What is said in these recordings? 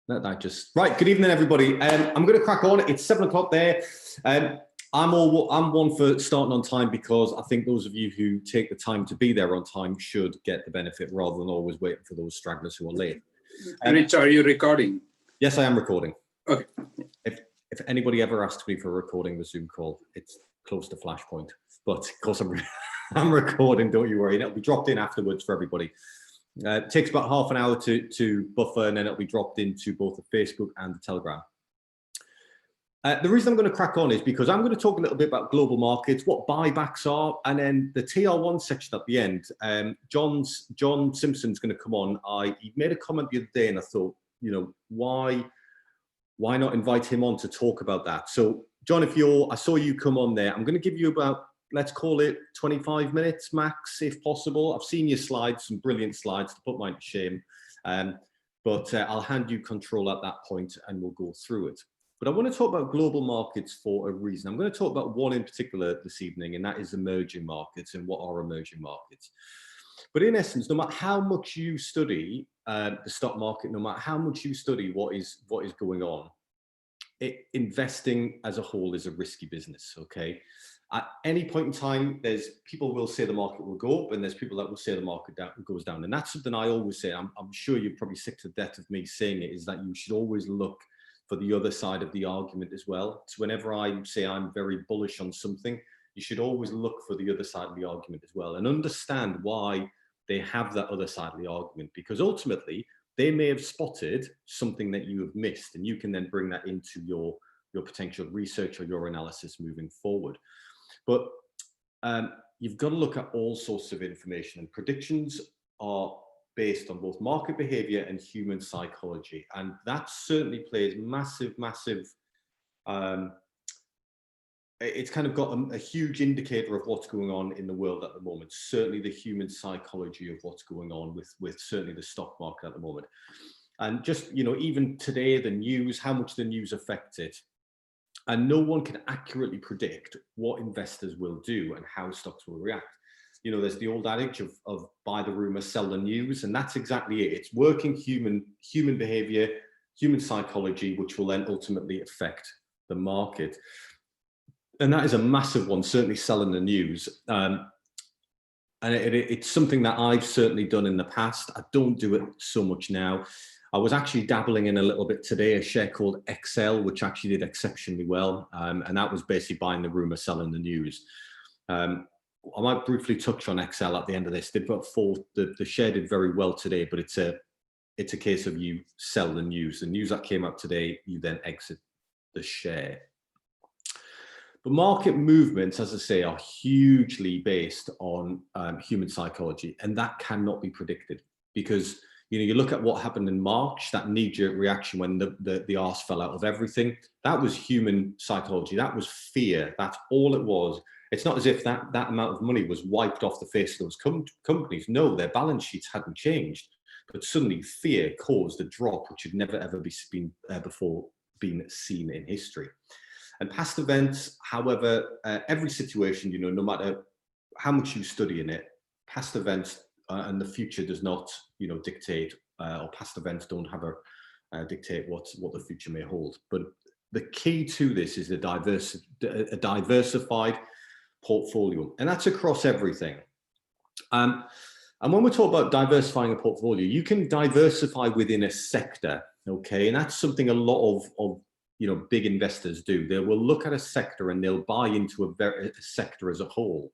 Let that just right. Good evening, everybody. I'm going to crack on. It's 7 o'clock there. I'm one for starting on time because I think those of you who take the time to be there on time should get the benefit rather than always waiting for those stragglers who are late. Rich, are you recording? Yes, I am recording. Okay. If anybody ever asks me for a recording of a Zoom call, it's close to Flashpoint. But of course, I'm recording. Don't you worry. It'll be dropped in afterwards for everybody. It takes about half an hour to buffer, and then it'll be dropped into both the Facebook and the Telegram. The reason I'm going to crack on is because I'm going to talk a little bit about global markets, what buybacks are, and then the TR1 section at the end. John Simpson's going to come on. He made a comment the other day, and I thought, you know, why not invite him on to talk about that? So, John, I saw you come on there. I'm going to give you about, let's call it 25 minutes max, if possible. I've seen your slides, some brilliant slides, to put mine to shame. But I'll hand you control at that point and we'll go through it. But I want to talk about global markets for a reason. I'm going to talk about one in particular this evening, and that is emerging markets and what are emerging markets. But in essence, no matter how much you study the stock market, no matter how much you study what is going on, investing as a whole is a risky business, okay? At any point in time, people will say the market will go up, and there's people that will say the market goes down. And that's something I always say. I'm sure you're probably sick to death of me saying it, is that you should always look for the other side of the argument as well. So whenever I say I'm very bullish on something, you should always look for the other side of the argument as well and understand why they have that other side of the argument, because ultimately they may have spotted something that you have missed, and you can then bring that into your potential research or your analysis moving forward. But you've got to look at all sorts of information, and predictions are based on both market behavior and human psychology. And that certainly plays massive, it's kind of got a huge indicator of what's going on in the world at the moment. Certainly the human psychology of what's going on with certainly the stock market at the moment. And just, you know, even today, the news, how much the news affects it. And no one can accurately predict what investors will do and how stocks will react. You know, there's the old adage of buy the rumor, sell the news, and that's exactly it. It's working human behavior, human psychology, which will then ultimately affect the market. And that is a massive one, certainly selling the news. And it's something that I've certainly done in the past. I don't do it so much now. I was actually dabbling in a little bit today, a share called XL, which actually did exceptionally well. And that was basically buying the rumor, selling the news. I might briefly touch on XL at the end of this. The share did very well today, but it's a case of you sell the news. The news that came out today, you then exit the share. But market movements, as I say, are hugely based on human psychology, and that cannot be predicted because, you know, you look at what happened in March, that knee-jerk reaction when the arse fell out of everything. That was human psychology. That was fear. That's all it was. It's not as if that amount of money was wiped off the face of those companies. No, their balance sheets hadn't changed. But suddenly fear caused a drop which had never, ever before been seen in history. And past events, however, every situation, you know, no matter how much you study in it, past events and the future does not, you know, dictate, or past events don't have dictate what the future may hold. But the key to this is a diversified portfolio, and that's across everything. And when we talk about diversifying a portfolio, you can diversify within a sector, okay? And that's something a lot of you know, big investors do. They will look at a sector and they'll buy into a sector as a whole.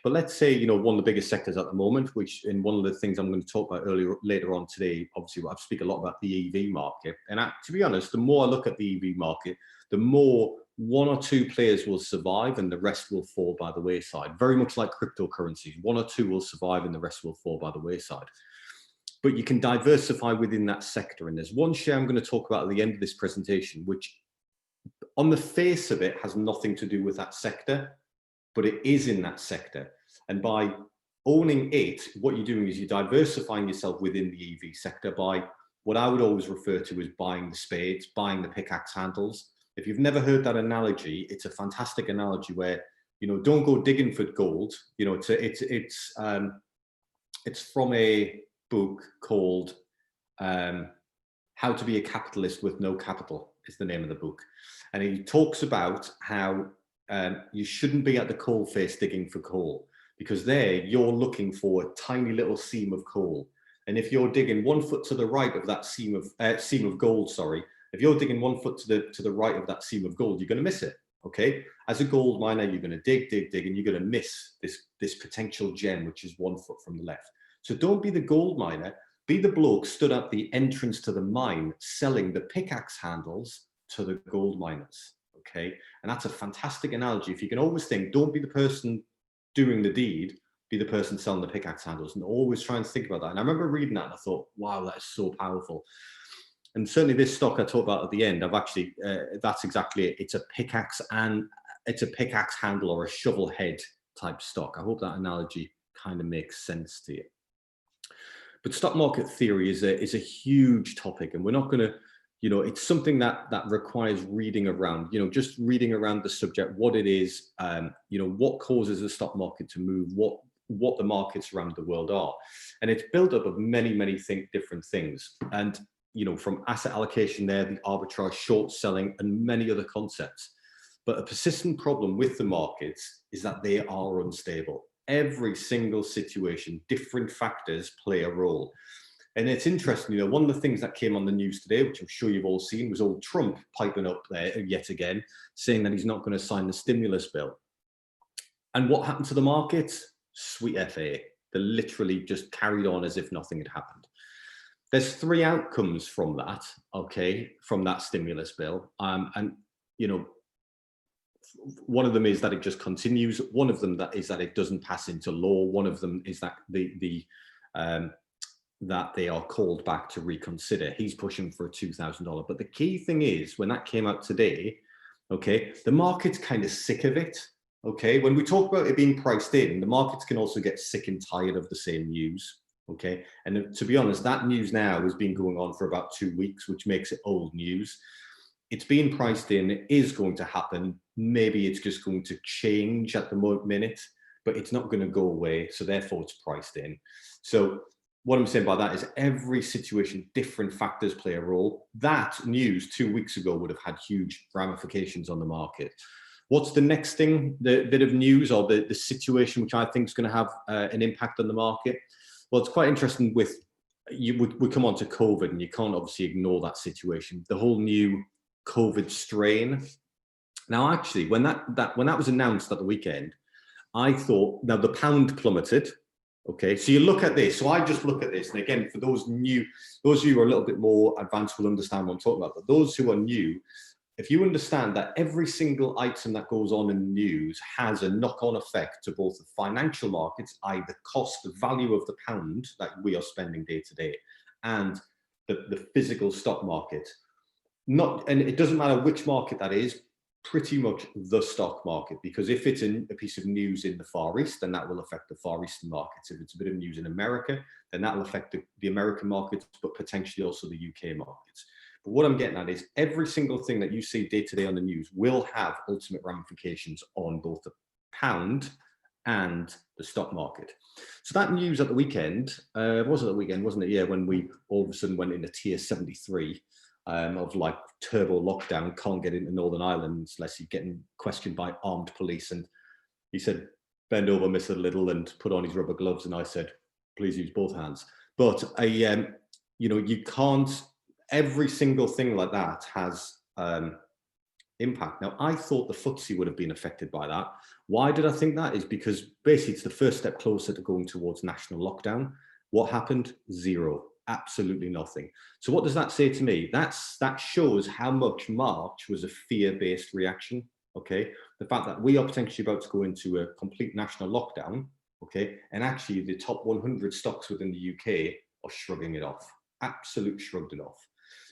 But let's say, you know, one of the biggest sectors at the moment, which in one of the things I'm going to talk about later on today, obviously I speak a lot about the EV market. And to be honest, the more I look at the EV market, the more one or two players will survive and the rest will fall by the wayside. Very much like cryptocurrencies, one or two will survive and the rest will fall by the wayside. But you can diversify within that sector. And there's one share I'm going to talk about at the end of this presentation, which on the face of it has nothing to do with that sector, but it is in that sector. And by owning it, what you're doing is you're diversifying yourself within the EV sector by what I would always refer to as buying the spades, buying the pickaxe handles. If you've never heard that analogy, it's a fantastic analogy where, you know, don't go digging for gold. You know, it's from a book called How to Be a Capitalist with No Capital is the name of the book. And he talks about how you shouldn't be at the coal face digging for coal, because there you're looking for a tiny little seam of coal. And if you're digging 1 foot to the right of that seam of gold, sorry, if you're digging 1 foot to the right of that seam of gold, you're going to miss it. Okay, as a gold miner, you're going to dig, and you're going to miss this potential gem, which is 1 foot from the left. So don't be the gold miner. Be the bloke stood at the entrance to the mine selling the pickaxe handles to the gold miners. Okay, and that's a fantastic analogy. If you can always think, don't be the person doing the deed, be the person selling the pickaxe handles, and always try and think about that. And I remember reading that and I thought, wow, that is so powerful. And certainly this stock I talked about at the end, I've actually, that's exactly it. It's a pickaxe handle or a shovel head type stock. I hope that analogy kind of makes sense to you. But stock market theory is a huge topic, and we're not going to, it's something that requires reading around, just reading around the subject, what it is, what causes the stock market to move, what the markets around the world are. And it's built up of many, many different things. And, from asset allocation there, the arbitrage, short selling, and many other concepts. But a persistent problem with the markets is that they are unstable. Every single situation, different factors play a role. And it's interesting, one of the things that came on the news today, which I'm sure you've all seen, was old Trump piping up there yet again, saying that he's not going to sign the stimulus bill. And what happened to the markets? Sweet FA. They literally just carried on as if nothing had happened. There's 3 outcomes from that, okay, from that stimulus bill. One of them is that it just continues. One of them is that it doesn't pass into law. One of them is that that they are called back to reconsider. He's pushing for a $2,000. But the key thing is, when that came out today, okay, the market's kind of sick of it. Okay, when we talk about it being priced in, the markets can also get sick and tired of the same news. Okay, and to be honest, that news now has been going on for about 2 weeks, which makes it old news. It's being priced in, it is going to happen. Maybe it's just going to change at the minute, but it's not going to go away. So therefore it's priced in. So what I'm saying by that is every situation, different factors play a role. That news 2 weeks ago would have had huge ramifications on the market. What's the next thing, the bit of news or the situation which I think is going to have an impact on the market? Well, it's quite interesting we come on to COVID, and you can't obviously ignore that situation. The whole new COVID strain. Now, actually, when that was announced at the weekend, I thought, now the pound plummeted. Okay, so you look at this. So I just look at this, and again, for those of you who are a little bit more advanced will understand what I'm talking about. But those who are new, if you understand that every single item that goes on in the news has a knock-on effect to both the financial markets, i.e. the cost, the value of the pound that we are spending day to day, and the physical stock market. And it doesn't matter which market that is, pretty much the stock market, because if it's a piece of news in the Far East, then that will affect the Far Eastern markets. If it's a bit of news in America, then that will affect the American markets, but potentially also the UK markets. But what I'm getting at is every single thing that you see day to day on the news will have ultimate ramifications on both the pound and the stock market. So that news at the weekend, wasn't it? Yeah, when we all of a sudden went into tier 73 of like turbo lockdown, can't get into Northern Ireland unless you're getting questioned by armed police. And he said, bend over, Mr. Little, and put on his rubber gloves. And I said, please use both hands. But you can't. Every single thing like that has impact. Now, I thought the FTSE would have been affected by that. Why did I think that? Is because basically it's the first step closer to going towards national lockdown. What happened? Zero. Absolutely nothing. So what does that say to me? That shows how much March was a fear-based reaction. Okay, the fact that we are potentially about to go into a complete national lockdown. Okay, and actually the top 100 stocks within the UK are shrugging it off. Absolutely shrugged it off.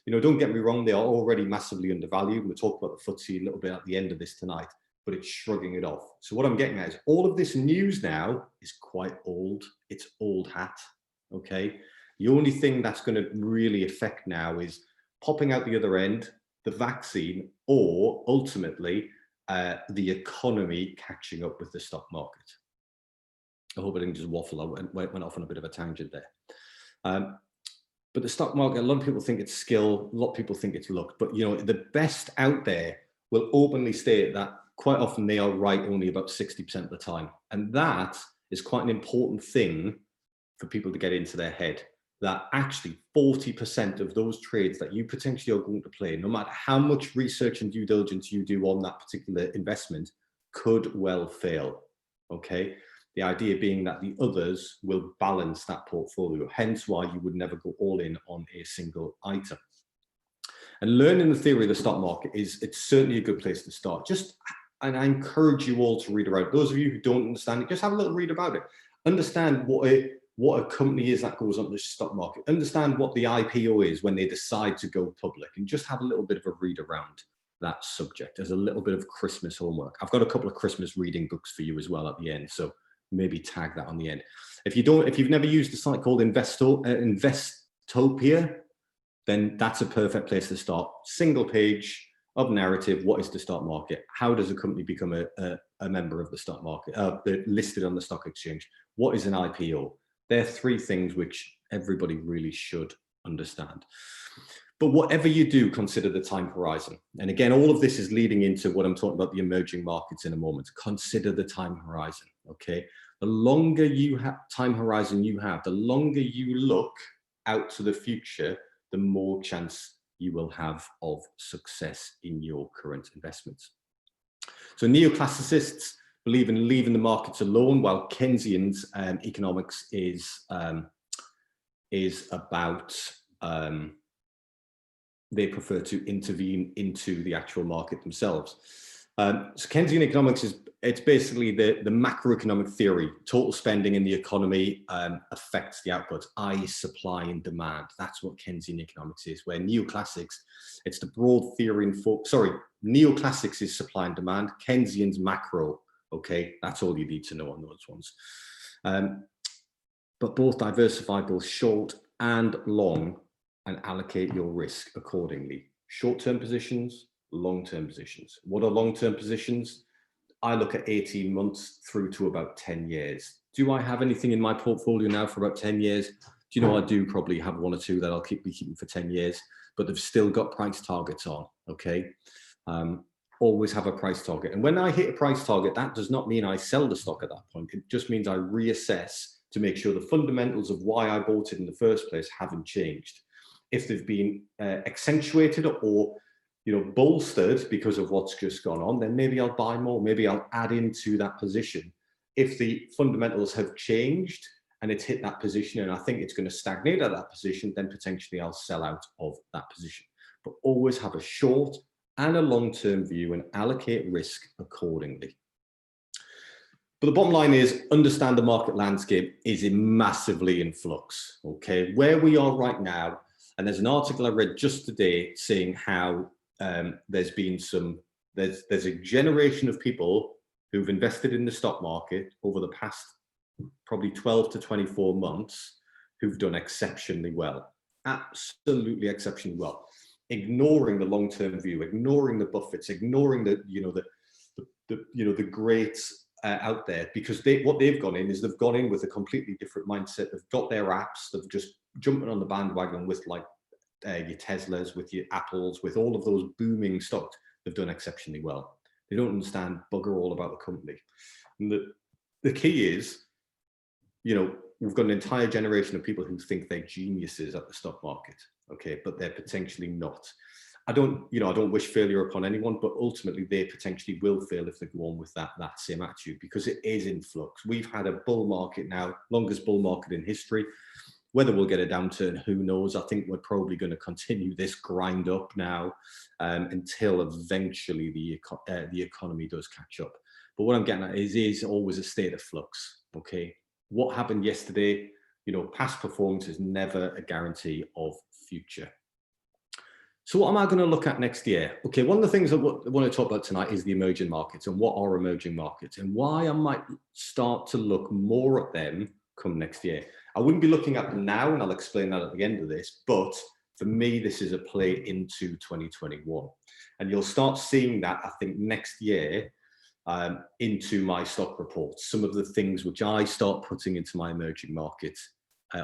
Don't get me wrong, they are already massively undervalued. We'll talk about the FTSE a little bit at the end of this tonight, but it's shrugging it off. So what I'm getting at is all of this news now is quite old. It's old hat, okay? The only thing that's going to really affect now is popping out the other end, the vaccine, or ultimately the economy catching up with the stock market. I hope I didn't just waffle. I went off on a bit of a tangent there. But the stock market, a lot of people think it's skill, a lot of people think it's luck. But the best out there will openly state that quite often they are right only about 60% of the time. And that is quite an important thing for people to get into their head, that actually 40% of those trades that you potentially are going to play, no matter how much research and due diligence you do on that particular investment, could well fail. Okay. The idea being that the others will balance that portfolio, hence why you would never go all in on a single item. And learning the theory of the stock market it's certainly a good place to start. And I encourage you all to read about it. Those of you who don't understand it, just have a little read about it. Understand what a company is that goes on the stock market. Understand what the IPO is when they decide to go public, and just have a little bit of a read around that subject as a little bit of Christmas homework. I've got a couple of Christmas reading books for you as well at the end, so maybe tag that on the end. If you've never used a site called Investopia, then that's a perfect place to start. Single page of narrative. What is the stock market? How does a company become a member of the stock market, listed on the stock exchange? What is an IPO? There are three things which everybody really should understand. But whatever you do, consider the time horizon. And again, all of this is leading into what I'm talking about, the emerging markets in a moment. Consider the time horizon, okay? The longer time horizon you have, the longer you look out to the future, the more chance you will have of success in your current investments. So neoclassicists believe in leaving the markets alone, while Keynesians economics is about they prefer to intervene into the actual market themselves. So Keynesian economics it's basically the macroeconomic theory. Total spending in the economy affects the output, i.e. supply and demand. That's what Keynesian economics is, where neoclassics, it's the broad theory neoclassics is supply and demand, Keynesian's macro. Okay, that's all you need to know on those ones. But both diversify both short and long and allocate your risk accordingly. Short-term positions, long-term positions. What are long-term positions? I look at 18 months through to about 10 years. Do I have anything in my portfolio now for about 10 years? Do you know, I do probably have one or two that I'll be keeping for 10 years, but they've still got price targets on, okay? Always have a price target. And when I hit a price target, that does not mean I sell the stock at that point. It just means I reassess to make sure the fundamentals of why I bought it in the first place haven't changed. If they've been accentuated or bolstered because of what's just gone on, then maybe I'll buy more. Maybe I'll add into that position. If the fundamentals have changed and it's hit that position and I think it's going to stagnate at that position, then potentially I'll sell out of that position. But always have a short and a long-term view and allocate risk accordingly. But the bottom line is, understand the market landscape is massively in flux. Okay, where we are right now, and there's an article I read just today saying how there's a generation of people who've invested in the stock market over the past probably 12 to 24 months who've done exceptionally well, absolutely exceptionally well, ignoring the long-term view, ignoring the Buffetts, ignoring the greats out there, because what they've gone in is they've gone in with a completely different mindset. They've got their apps, they've just jumping on the bandwagon with like your Teslas, with your Apples, with all of those booming stocks. They've done exceptionally well. They don't understand bugger all about the company. And the key is, we've got an entire generation of people who think they're geniuses at the stock market, okay, but they're potentially not. I don't wish failure upon anyone, but ultimately they potentially will fail if they go on with that same attitude, because it is in flux. We've had a bull market now, longest bull market in history. Whether we'll get a downturn, who knows? I think we're probably going to continue this grind up now until eventually the economy does catch up. But what I'm getting at is always a state of flux, okay? What happened yesterday, past performance is never a guarantee of future. So what am I going to look at next year? Okay, one of the things I want to talk about tonight is the emerging markets and what are emerging markets and why I might start to look more at them come next year. I wouldn't be looking at them now, and I'll explain that at the end of this, but for me, this is a play into 2021. And you'll start seeing that, I think, next year into my stock reports, some of the things which I start putting into my emerging market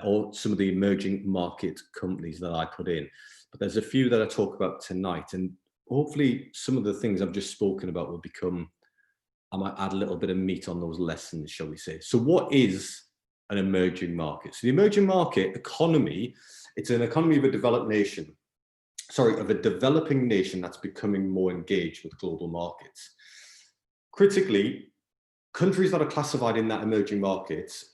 or some of the emerging market companies that I put in. But there's a few that I talk about tonight, and hopefully some of the things I've just spoken about will become, I might add a little bit of meat on those lessons, shall we say. So what is an emerging market? So the emerging market economy, it's an economy of a developed nation, of a developing nation that's becoming more engaged with global markets. Critically, countries that are classified in that emerging markets,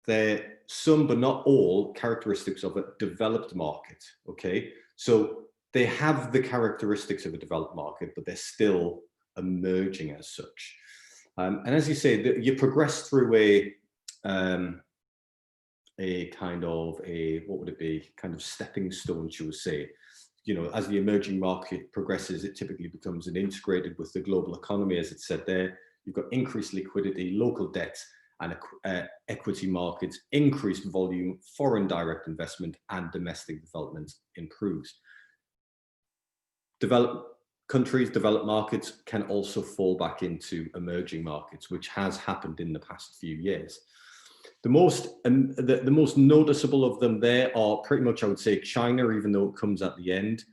they're some but not all characteristics of a developed market, okay? So they have the characteristics of a developed market, but they're still emerging as such. And as you say, you progress through a kind of what would it be? Kind of stepping stone, you would say. You know, as the emerging market progresses, it typically becomes integrated with the global economy, as it said there. You've got increased liquidity, local debt, and equity markets, increased volume, foreign direct investment, and domestic development improves. Developed countries, developed markets can also fall back into emerging markets, which has happened in the past few years. The most noticeable of them there are pretty much, I would say, China, even though it comes at the end.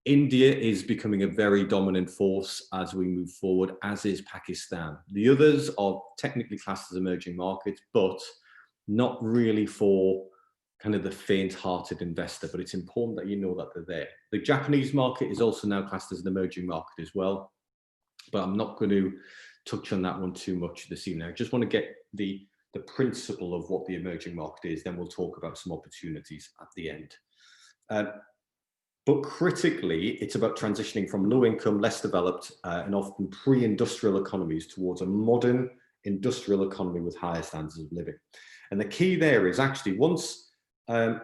India is becoming a very dominant force as we move forward, as is Pakistan. The others are technically classed as emerging markets, but not really for kind of the faint-hearted investor, but it's important that you know that they're there. The Japanese market is also now classed as an emerging market as well, but I'm not going to touch on that one too much this evening. I just want to get the principle of what the emerging market is, then we'll talk about some opportunities at the end. But critically, it's about transitioning from low income, less developed, and often pre-industrial economies towards a modern industrial economy with higher standards of living. And the key there is actually once through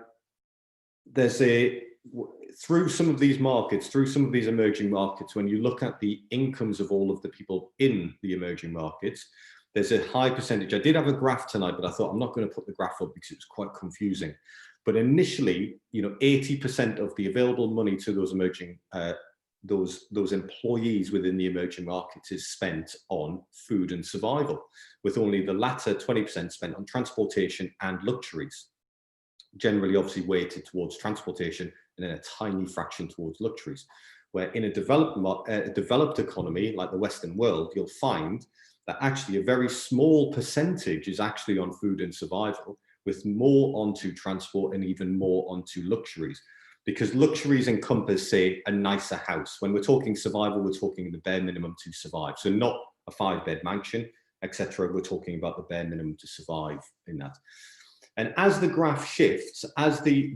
some of these markets, through some of these emerging markets, when you look at the incomes of all of the people in the emerging markets, there's a high percentage. I did have a graph tonight, but I thought I'm not going to put the graph up because it was quite confusing. But initially, 80% of the available money to those emerging, those employees within the emerging markets is spent on food and survival, with only the latter 20% spent on transportation and luxuries. Generally, obviously weighted towards transportation and then a tiny fraction towards luxuries. Where in a developed economy like the Western world, you'll find that actually a very small percentage is actually on food and survival, with more onto transport and even more onto luxuries. Because luxuries encompass, say, a nicer house. When we're talking survival, we're talking the bare minimum to survive. So not a 5-bed mansion, etc. We're talking about the bare minimum to survive in that. And as the graph shifts, as the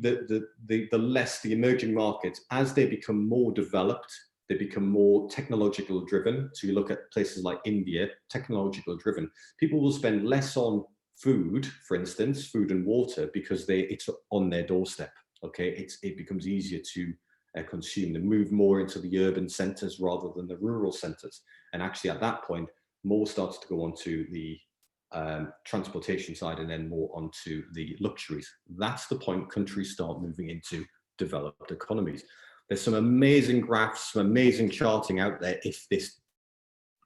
emerging markets, as they become more developed, they become more technological driven. So you look at places like India, technological driven. People will spend less on food, for instance, food and water, because it's on their doorstep. Okay, it becomes easier to consume. They move more into the urban centres rather than the rural centres. And actually, at that point, more starts to go onto the transportation side and then more onto the luxuries. That's the point countries start moving into developed economies. There's some amazing graphs, some amazing charting out there if this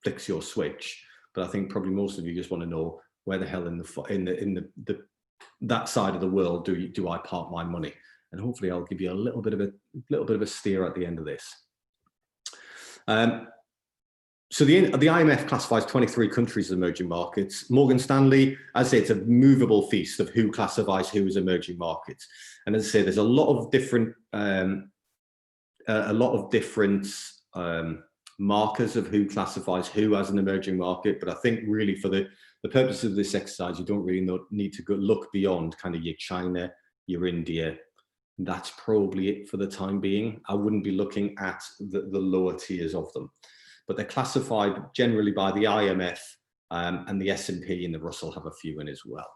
flicks your switch. But I think probably most of you just want to know where the hell in that side of the world do I park my money? And hopefully I'll give you a little bit of a steer at the end of this. So the IMF classifies 23 countries as emerging markets. Morgan Stanley, as I say, it's a movable feast of who classifies who as emerging markets. And as I say, there's a lot of different markers of who classifies who as an emerging market. But I think really for the purpose of this exercise, you don't really need to look beyond kind of your China, your India. That's probably it for the time being. I wouldn't be looking at the lower tiers of them. But they're classified generally by the IMF and the S&P and the Russell have a few in as well.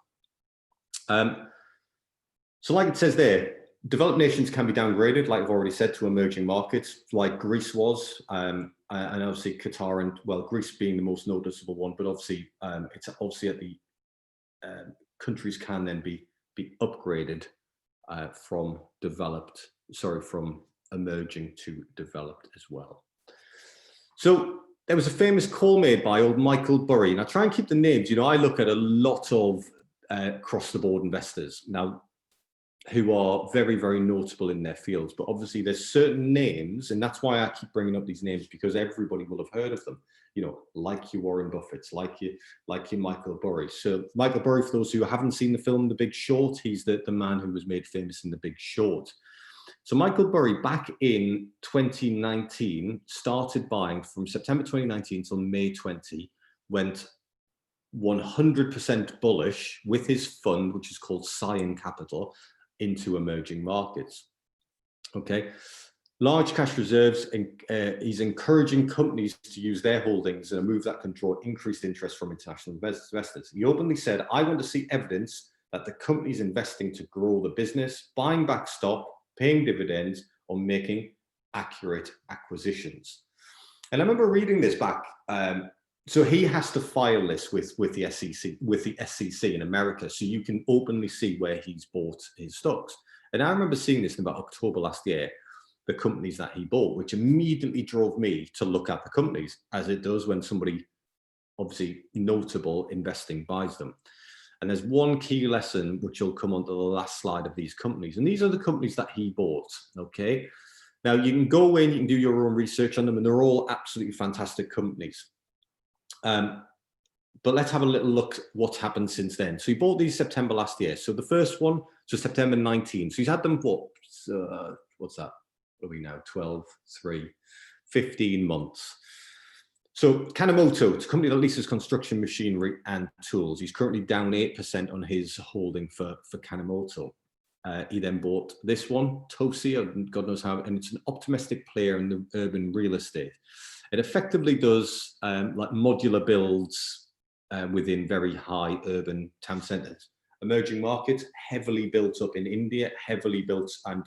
So like it says there, developed nations can be downgraded, like I've already said, to emerging markets, like Greece was, and obviously Qatar, and well, Greece being the most noticeable one, but obviously it's obviously at the countries can then be upgraded from emerging to developed as well. So there was a famous call made by old Michael Burry, and I try and keep the names. I look at a lot of across the board investors now who are very, very notable in their fields. But obviously there's certain names, and that's why I keep bringing up these names, because everybody will have heard of them, you know, like your Warren Buffett's, like your Michael Burry. So Michael Burry, for those who haven't seen the film The Big Short, he's the man who was made famous in The Big Short. So Michael Burry, back in 2019, started buying from September 2019 till May 20, went 100% bullish with his fund, which is called Cyan Capital, into emerging markets. Okay, large cash reserves, and he's encouraging companies to use their holdings in a move that can draw increased interest from international investors. He openly said, "I want to see evidence that the company's investing to grow the business, buying back stock, paying dividends, or making accurate acquisitions." And I remember reading this back. So he has to file this with the SEC in America, so you can openly see where he's bought his stocks. And I remember seeing this in about October last year, the companies that he bought, which immediately drove me to look at the companies, as it does when somebody obviously notable investing buys them. And there's one key lesson which will come onto the last slide of these companies. And these are the companies that he bought, okay? Now you can go in, you can do your own research on them, and they're all absolutely fantastic companies. But let's have a little look at what's happened since then. So he bought these September last year. So the first one, so September 19. So he's had them for, what's that? What are we now? 12, 3, 15 months. So Kanemoto, it's a company that leases construction machinery and tools. He's currently down 8% on his holding for Kanemoto. He then bought this one, Tosi, God knows how, and it's an optimistic player in the urban real estate. It effectively does like modular builds within very high urban town centres. Emerging markets, heavily built up in India, heavily built. And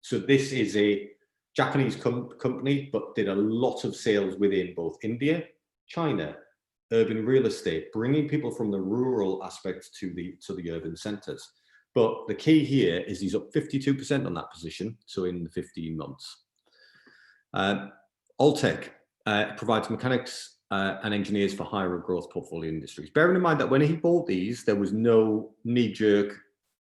so this is a Japanese company, but did a lot of sales within both India, China, urban real estate, bringing people from the rural aspects to the urban centres. But the key here is he's up 52% on that position, so in the 15 months. Alltech provides mechanics and engineers for higher growth portfolio industries. Bearing in mind that when he bought these, there was no knee-jerk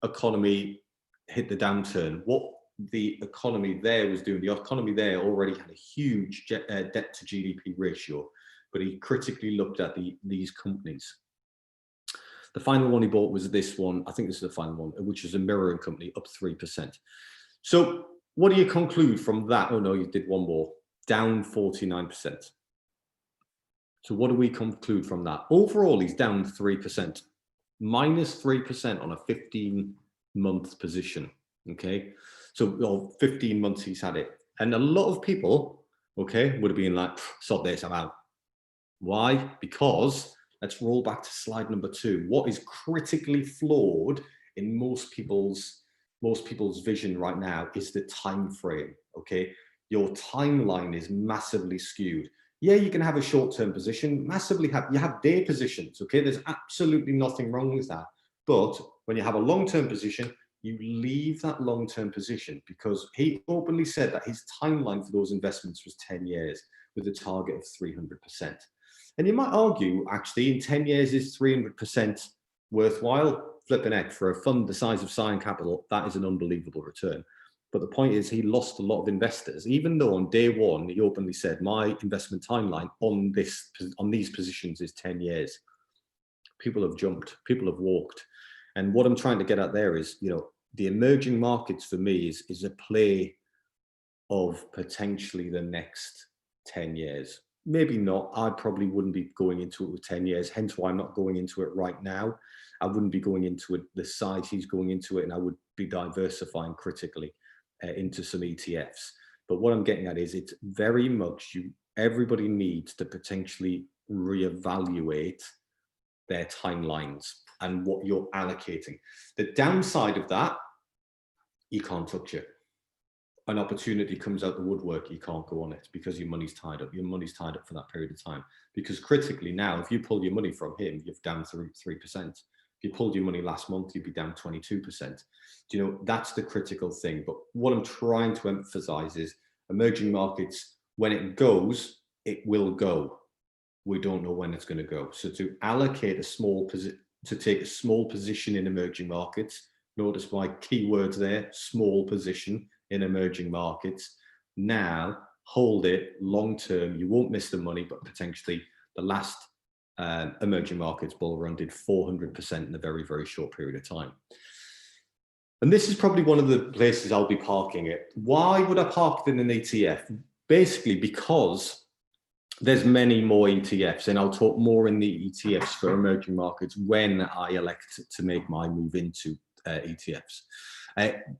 economy hit the downturn. What the economy there was doing, the economy there already had a huge debt to GDP ratio, but he critically looked at these companies. The final one he bought was this one. I think this is the final one, which is a mirroring company, up 3%. So what do you conclude from that? Oh no, you did one more, down 49%. So what do we conclude from that? Overall, he's down 3%, minus 3% on a 15-month position, okay? So 15 months he's had it. And a lot of people, okay, would have been like, sod this, I'm out. Why? Because, let's roll back to slide number 2. What is critically flawed in most people's vision right now is the time frame, okay? Your timeline is massively skewed. Yeah, you can have a short-term position, you have day positions, okay? There's absolutely nothing wrong with that. But when you have a long-term position, you leave that long-term position, because he openly said that his timeline for those investments was 10 years with a target of 300%. And you might argue, actually, in 10 years is 300% worthwhile? Flipping heck, for a fund the size of Cyan Capital, that is an unbelievable return. But the point is, he lost a lot of investors, even though on day one, he openly said, my investment timeline on these positions is 10 years. People have jumped, people have walked. And what I'm trying to get at there is, you know, the emerging markets for me is a play of potentially the next 10 years. Maybe not. I probably wouldn't be going into it with 10 years, hence why I'm not going into it right now. I wouldn't be going into it the size he's going into it, and I would be diversifying critically into some ETFs. But what I'm getting at is it's very much everybody needs to potentially reevaluate their timelines and what you're allocating. The downside of that, you can't touch it. An opportunity comes out the woodwork, you can't go on it because your money's tied up. Your money's tied up for that period of time. Because critically now, if you pull your money from him, you're down 3%. If you pulled your money last month, you'd be down 22%. Do you know, that's the critical thing. But what I'm trying to emphasize is emerging markets, when it goes, it will go. We don't know when it's going to go. So to allocate a small to take a small position in emerging markets. Notice my keywords there, small position in emerging markets. Now, hold it long term. You won't miss the money, but potentially the last emerging markets bull run did 400% in a very, very short period of time. And this is probably one of the places I'll be parking it. Why would I park it in an ETF? Basically, because there's many more ETFs, and I'll talk more in the ETFs for emerging markets when I elect to make my move into ETFs,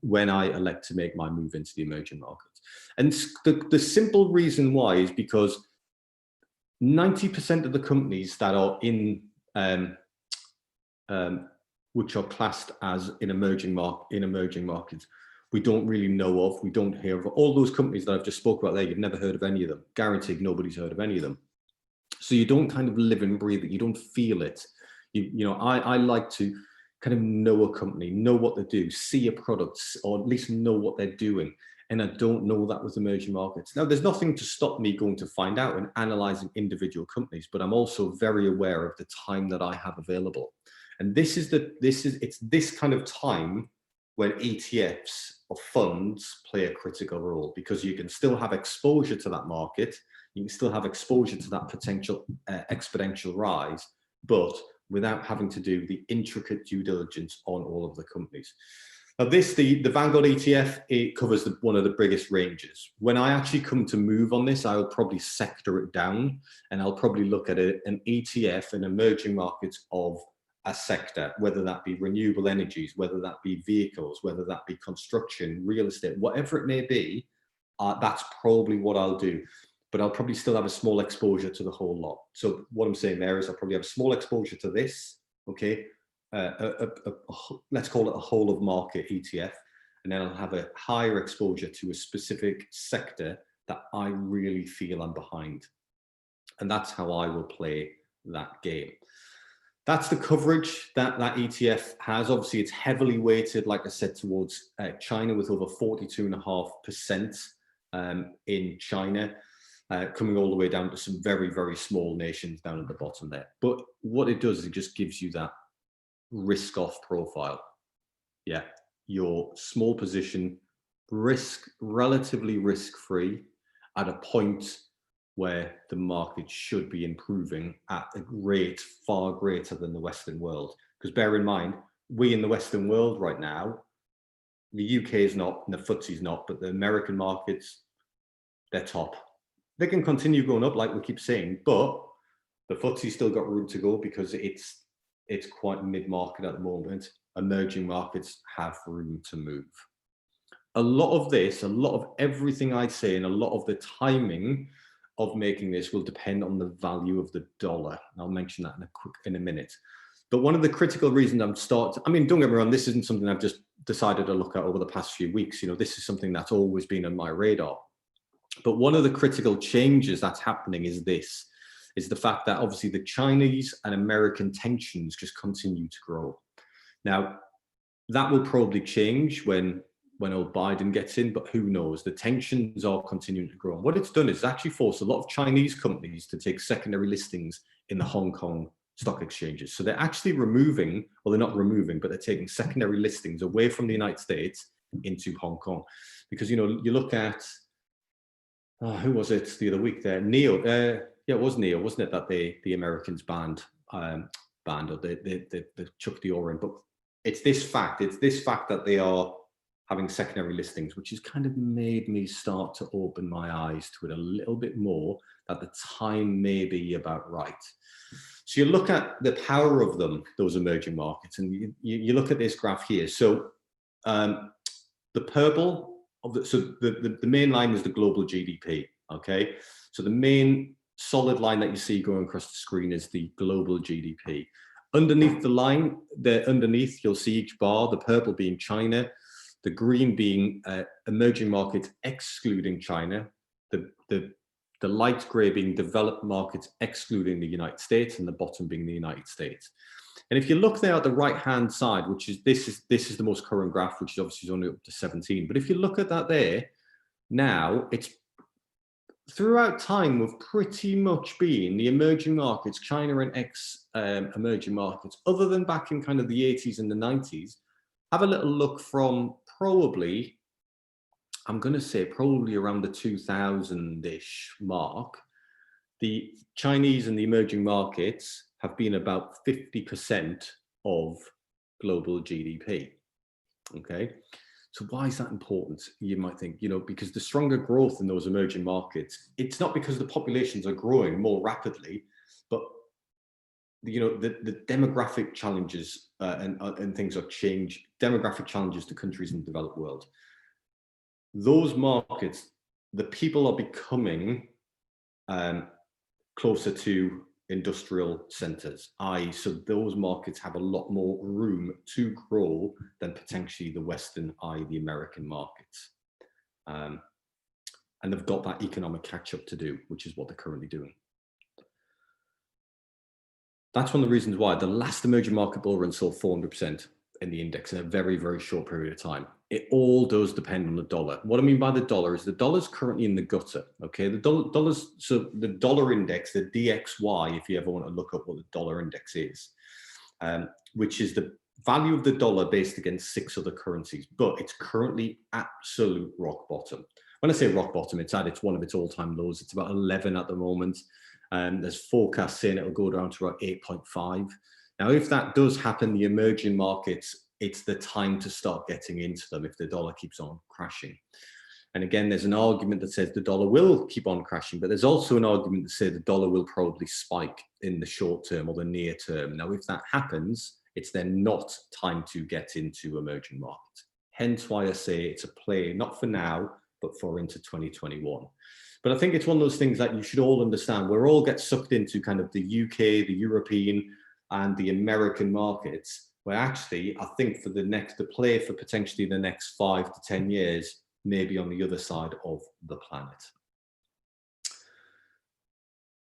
when I elect to make my move into the emerging markets. And the simple reason why is because 90% of the companies that are in which are classed as in emerging markets, we don't really know of, we don't hear of. All those companies that I've just spoke about there, you've never heard of any of them. Guaranteed nobody's heard of any of them. So you don't kind of live and breathe it, you don't feel it. You know, I like to kind of know a company, know what they do, see a product, or at least know what they're doing. And I don't know that with emerging markets. Now, there's nothing to stop me going to find out and analyzing individual companies, but I'm also very aware of the time that I have available. And it's this kind of time when ETFs or funds play a critical role, because you can still have exposure to that market, you can still have exposure to that potential exponential rise, but without having to do the intricate due diligence on all of the companies. Now the Vanguard ETF, it covers one of the biggest ranges. When I actually come to move on this, I'll probably sector it down, and I'll probably look at an ETF in emerging markets of a sector, whether that be renewable energies, whether that be vehicles, whether that be construction, real estate, whatever it may be, that's probably what I'll do. But I'll probably still have a small exposure to the whole lot. So what I'm saying there is I'll probably have a small exposure to this, okay? Let's call it a whole of market ETF. And then I'll have a higher exposure to a specific sector that I really feel I'm behind. And that's how I will play that game. That's the coverage that ETF has. Obviously, it's heavily weighted, like I said, towards China, with over 42.5% in China, coming all the way down to some very, very small nations down at the bottom there. But what it does is it just gives you that risk-off profile. Yeah, your small position, relatively risk-free at a point where the market should be improving at a rate far greater than the Western world. Because bear in mind, we in the Western world right now, the UK is not, and the FTSE's not, but the American markets, they're top. They can continue going up like we keep saying, but the FTSE's still got room to go because it's quite mid-market at the moment. Emerging markets have room to move. A lot of everything I say, and a lot of the timing of making this will depend on the value of the dollar. I'll mention that in a minute. But one of the critical reasons don't get me wrong, this isn't something I've just decided to look at over the past few weeks. You know, this is something that's always been on my radar. But one of the critical changes that's happening is the fact that obviously the Chinese and American tensions just continue to grow. Now, that will probably change when old Biden gets in, but who knows? The tensions are continuing to grow. And what it's done is actually forced a lot of Chinese companies to take secondary listings in the Hong Kong stock exchanges. So they're actually removing, well, they're not removing, but they're taking secondary listings away from the United States into Hong Kong. Because, you know, you look at, who was it the other week there? NEO. Yeah, it was NEO, wasn't it, that the Americans banned or they chucked the ore in. But it's this fact that they are having secondary listings, which has kind of made me start to open my eyes to it a little bit more, that the time may be about right. So you look at the power of them, those emerging markets, and you look at this graph here. So the purple, the main line is the global GDP, okay? So the main solid line that you see going across the screen is the global GDP. Underneath the line, you'll see each bar, the purple being China, the green being emerging markets excluding China, the light grey being developed markets excluding the United States, and the bottom being the United States. And if you look there at the right-hand side, which is this is the most current graph, which is obviously only up to 17. But if you look at that there, now it's throughout time, we've pretty much been the emerging markets, China and emerging markets, other than back in kind of the 80s and the 90s, have a little look from probably, I'm going to say probably around the 2000-ish mark. The Chinese and the emerging markets have been about 50% of global GDP. Okay. So why is that important? You might think, because the stronger growth in those emerging markets, it's not because the populations are growing more rapidly, but the demographic challenges and things are changed. Demographic challenges to countries in the developed world. Those markets, the people are becoming closer to industrial centers, i.e. so those markets have a lot more room to grow than potentially the Western, i.e. the American markets. And they've got that economic catch up to do, which is what they're currently doing. That's one of the reasons why the last emerging market bull run saw 400% in the index in a very, very short period of time. It all does depend on the dollar. What I mean by the dollar is the dollar's currently in the gutter. Okay, so the dollar index, the DXY, if you ever want to look up what the dollar index is, which is the value of the dollar based against 6 other currencies, but it's currently absolute rock bottom. When I say rock bottom, it's at one of its all-time lows. It's about 11 at the moment. There's forecasts saying it'll go down to about 8.5. Now, if that does happen, the emerging markets, it's the time to start getting into them if the dollar keeps on crashing. And again, there's an argument that says the dollar will keep on crashing, but there's also an argument that says the dollar will probably spike in the short term or the near term. Now, if that happens, it's then not time to get into emerging markets. Hence why I say it's a play, not for now, but for into 2021. But I think it's one of those things that you should all understand. We'll all get sucked into kind of the UK, the European, and the American markets, where actually I think for the play for potentially the next 5 to 10 years, maybe on the other side of the planet.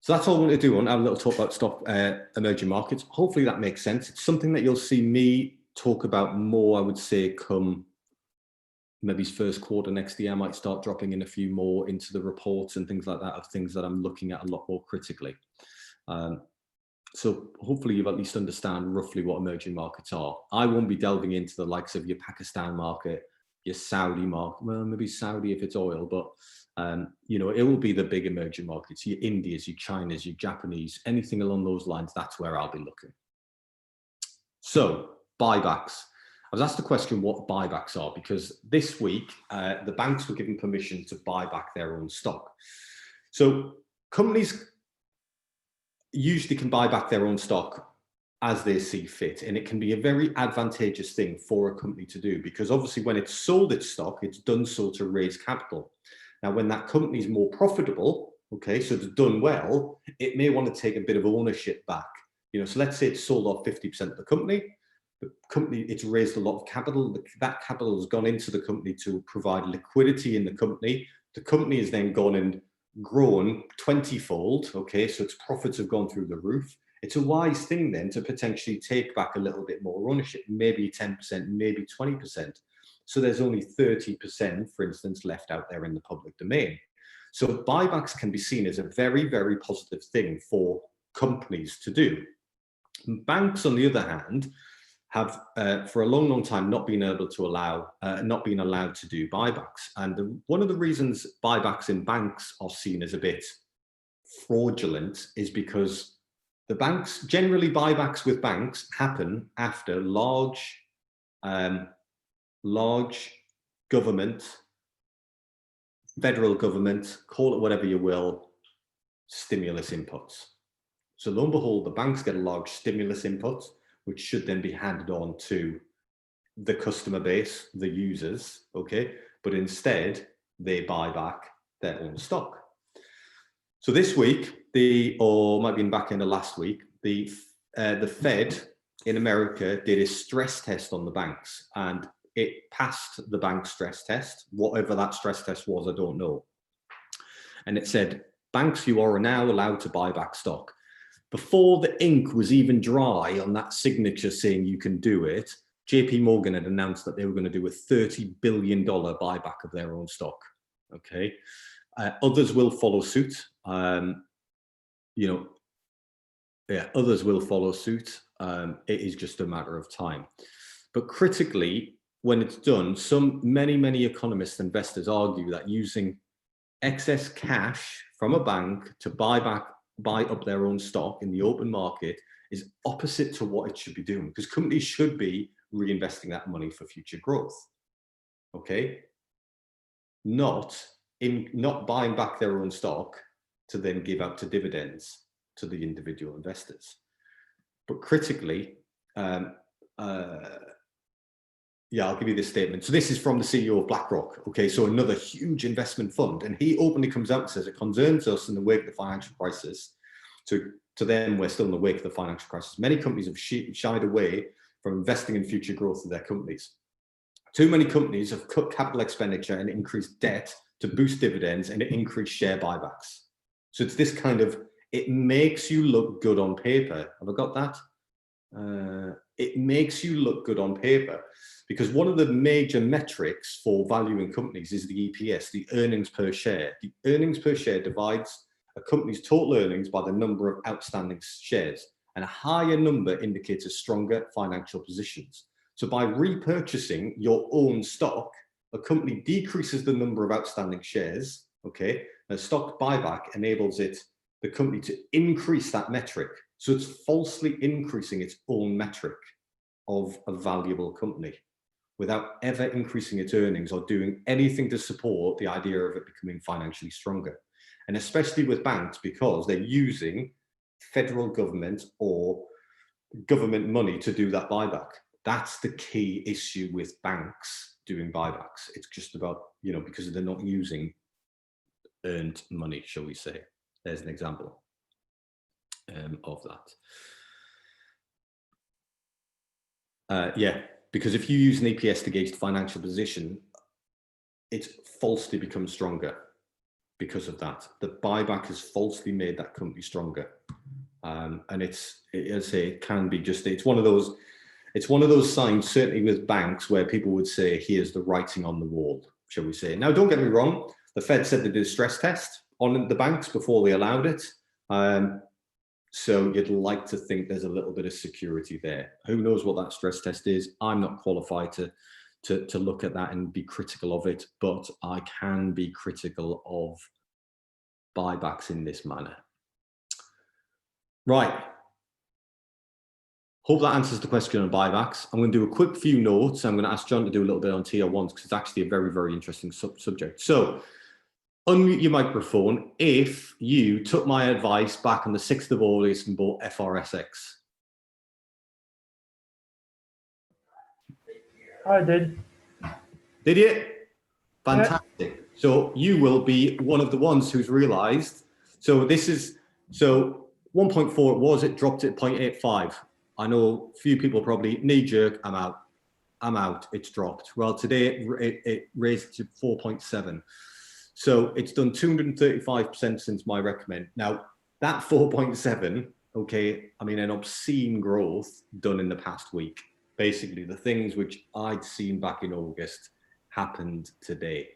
So that's all I'm going to do. I want to have a little talk about stock emerging markets. Hopefully that makes sense. It's something that you'll see me talk about more, I would say, come maybe first quarter next year. I might start dropping in a few more into the reports and things like that of things that I'm looking at a lot more critically. So hopefully you at least understand roughly what emerging markets are. I won't be delving into the likes of your Pakistan market, your Saudi market, well, maybe Saudi if it's oil, but it will be the big emerging markets, your Indias, your Chinas, your Japanese, anything along those lines. That's where I'll be looking. So buybacks. I was asked the question what buybacks are, because this week the banks were given permission to buy back their own stock. So companies usually can buy back their own stock as they see fit, and it can be a very advantageous thing for a company to do, because obviously when it's sold its stock, it's done so to raise capital. Now, when that company is more profitable, okay, so it's done well, it may want to take a bit of ownership back. So let's say it's sold off 50% of the company. It's raised a lot of capital. That capital has gone into the company to provide liquidity in the company. The company has then gone and grown 20-fold, okay, so its profits have gone through the roof. It's a wise thing then to potentially take back a little bit more ownership, maybe 10%, maybe 20%. So there's only 30%, for instance, left out there in the public domain. So buybacks can be seen as a very, very positive thing for companies to do. Banks, on the other hand, have for a long, long time not been allowed to do buybacks. And one of the reasons buybacks in banks are seen as a bit fraudulent is because the banks, generally buybacks with banks happen after large government, federal government, call it whatever you will, stimulus inputs. So lo and behold, the banks get a large stimulus input, which should then be handed on to the customer base, the users, okay? But instead, they buy back their own stock. So this week, or might be in the back end of last week, the Fed in America did a stress test on the banks, and it passed the bank stress test. Whatever that stress test was, I don't know. And it said, banks, you are now allowed to buy back stock. Before the ink was even dry on that signature saying you can do it, JP Morgan had announced that they were going to do a $30 billion buyback of their own stock. Okay. Others will follow suit. Others will follow suit. It is just a matter of time. But critically, when it's done, many economists and investors argue that using excess cash from a bank to buy up their own stock in the open market is opposite to what it should be doing, because companies should be reinvesting that money for future growth. Okay, not buying back their own stock to then give out to dividends to the individual investors. But critically, I'll give you this statement. So this is from the CEO of BlackRock. Okay, so another huge investment fund, and he openly comes out and says it concerns us in the wake of the financial crisis. To them, we're still in the wake of the financial crisis. Many companies have shied away from investing in future growth of their companies. Too many companies have cut capital expenditure and increased debt to boost dividends and increase share buybacks. So it's this kind of, it makes you look good on paper. Have I got that? It makes you look good on paper, because one of the major metrics for valuing companies is the EPS, the earnings per share. The earnings per share divides a company's total earnings by the number of outstanding shares, and a higher number indicates a stronger financial positions. So by repurchasing your own stock, a company decreases the number of outstanding shares. Okay, a stock buyback enables the company to increase that metric. So it's falsely increasing its own metric of a valuable company without ever increasing its earnings or doing anything to support the idea of it becoming financially stronger. And especially with banks, because they're using federal government or government money to do that buyback. That's the key issue with banks doing buybacks. It's just about, because they're not using earned money, shall we say. There's an example of that. Because if you use an EPS to gauge the financial position, it's falsely become stronger because of that. The buyback has falsely made that company stronger. And it can be just, it's one of those signs, certainly with banks, where people would say, here's the writing on the wall, shall we say. Now, don't get me wrong. The Fed said they did a stress test on the banks before they allowed it. So you'd like to think there's a little bit of security there. Who knows what that stress test is? I'm not qualified to look at that and be critical of it, but I can be critical of buybacks in this manner. Right. Hope that answers the question on buybacks. I'm going to do a quick few notes. I'm going to ask John to do a little bit on TR1s because it's actually a very, very interesting subject. So unmute your microphone if you took my advice back on the 6th of August and bought FRSX. I did. Did you? Fantastic. Yeah. So you will be one of the ones who's realized. So 1.4 it dropped at 0.85. I know a few people probably knee jerk, I'm out, it's dropped. Well, today it raised to 4.7. So it's done 235% since my recommend. Now that 4.7, okay, I mean, an obscene growth done in the past week. Basically the things which I'd seen back in August happened today.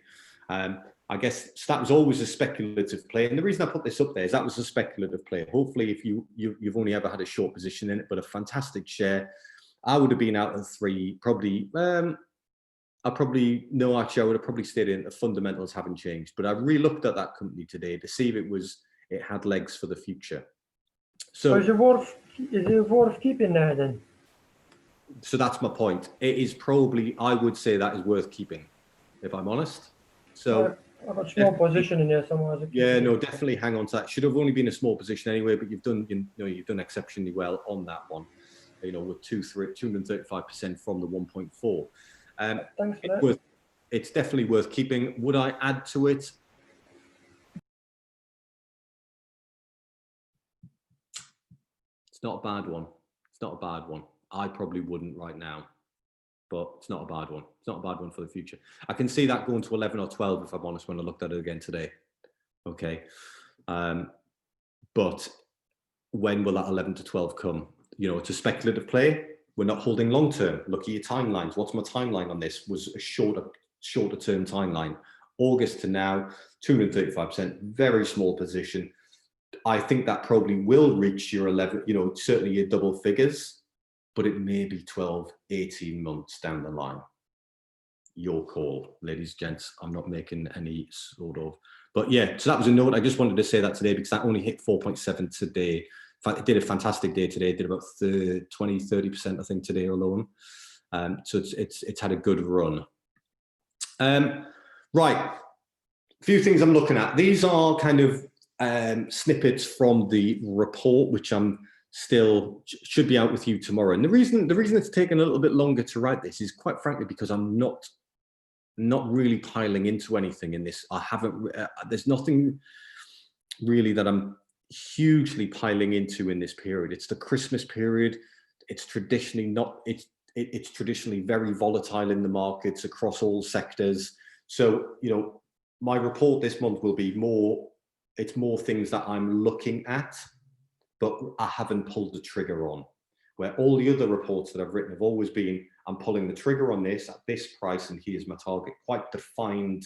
I guess that was always a speculative play. And the reason I put this up there is that was a speculative play. Hopefully if you've only ever had a short position in it, but a fantastic share, I would have been out at 3, probably, I would have probably stayed in. The fundamentals haven't changed, but I re-looked at that company today to see if it had legs for the future. So is it worth keeping there then? So that's my point. It is probably, I would say that is worth keeping, if I'm honest. So I've got a small position in there somewhere. Yeah, no, definitely hang on to that. Should have only been a small position anyway, but you've done exceptionally well on that one. With 235% from the 1.4. Thanks for that. It's definitely worth keeping. Would I add to it? It's not a bad one. It's not a bad one. I probably wouldn't right now, but it's not a bad one. It's not a bad one for the future. I can see that going to 11 or 12, if I'm honest, when I looked at it again today. Okay. But when will that 11 to 12 come? It's a speculative play. We're not holding long term. Look at your timelines. What's my timeline on this? Was a shorter term timeline August to now, 235%, very small position. I think that probably will reach your 11, certainly your double figures, but it may be 12, 18 months down the line. Your call, ladies, gents. I'm not making any sort of, but yeah, so that was a note. I just wanted to say that today because that only hit 4.7 today. In fact, it did a fantastic day today. It did about 20, 30%, I think, today alone. So it's had a good run. Right, a few things I'm looking at. These are kind of snippets from the report, which should be out with you tomorrow. And the reason it's taken a little bit longer to write this is, quite frankly, because I'm not really piling into anything in this. There's nothing really that I'm hugely piling into in this period. It's the Christmas period. It's traditionally it's traditionally very volatile in the markets across all sectors. So, my report this month will be more things that I'm looking at, but I haven't pulled the trigger on. Where all the other reports that I've written have always been, I'm pulling the trigger on this at this price, and here's my target. Quite defined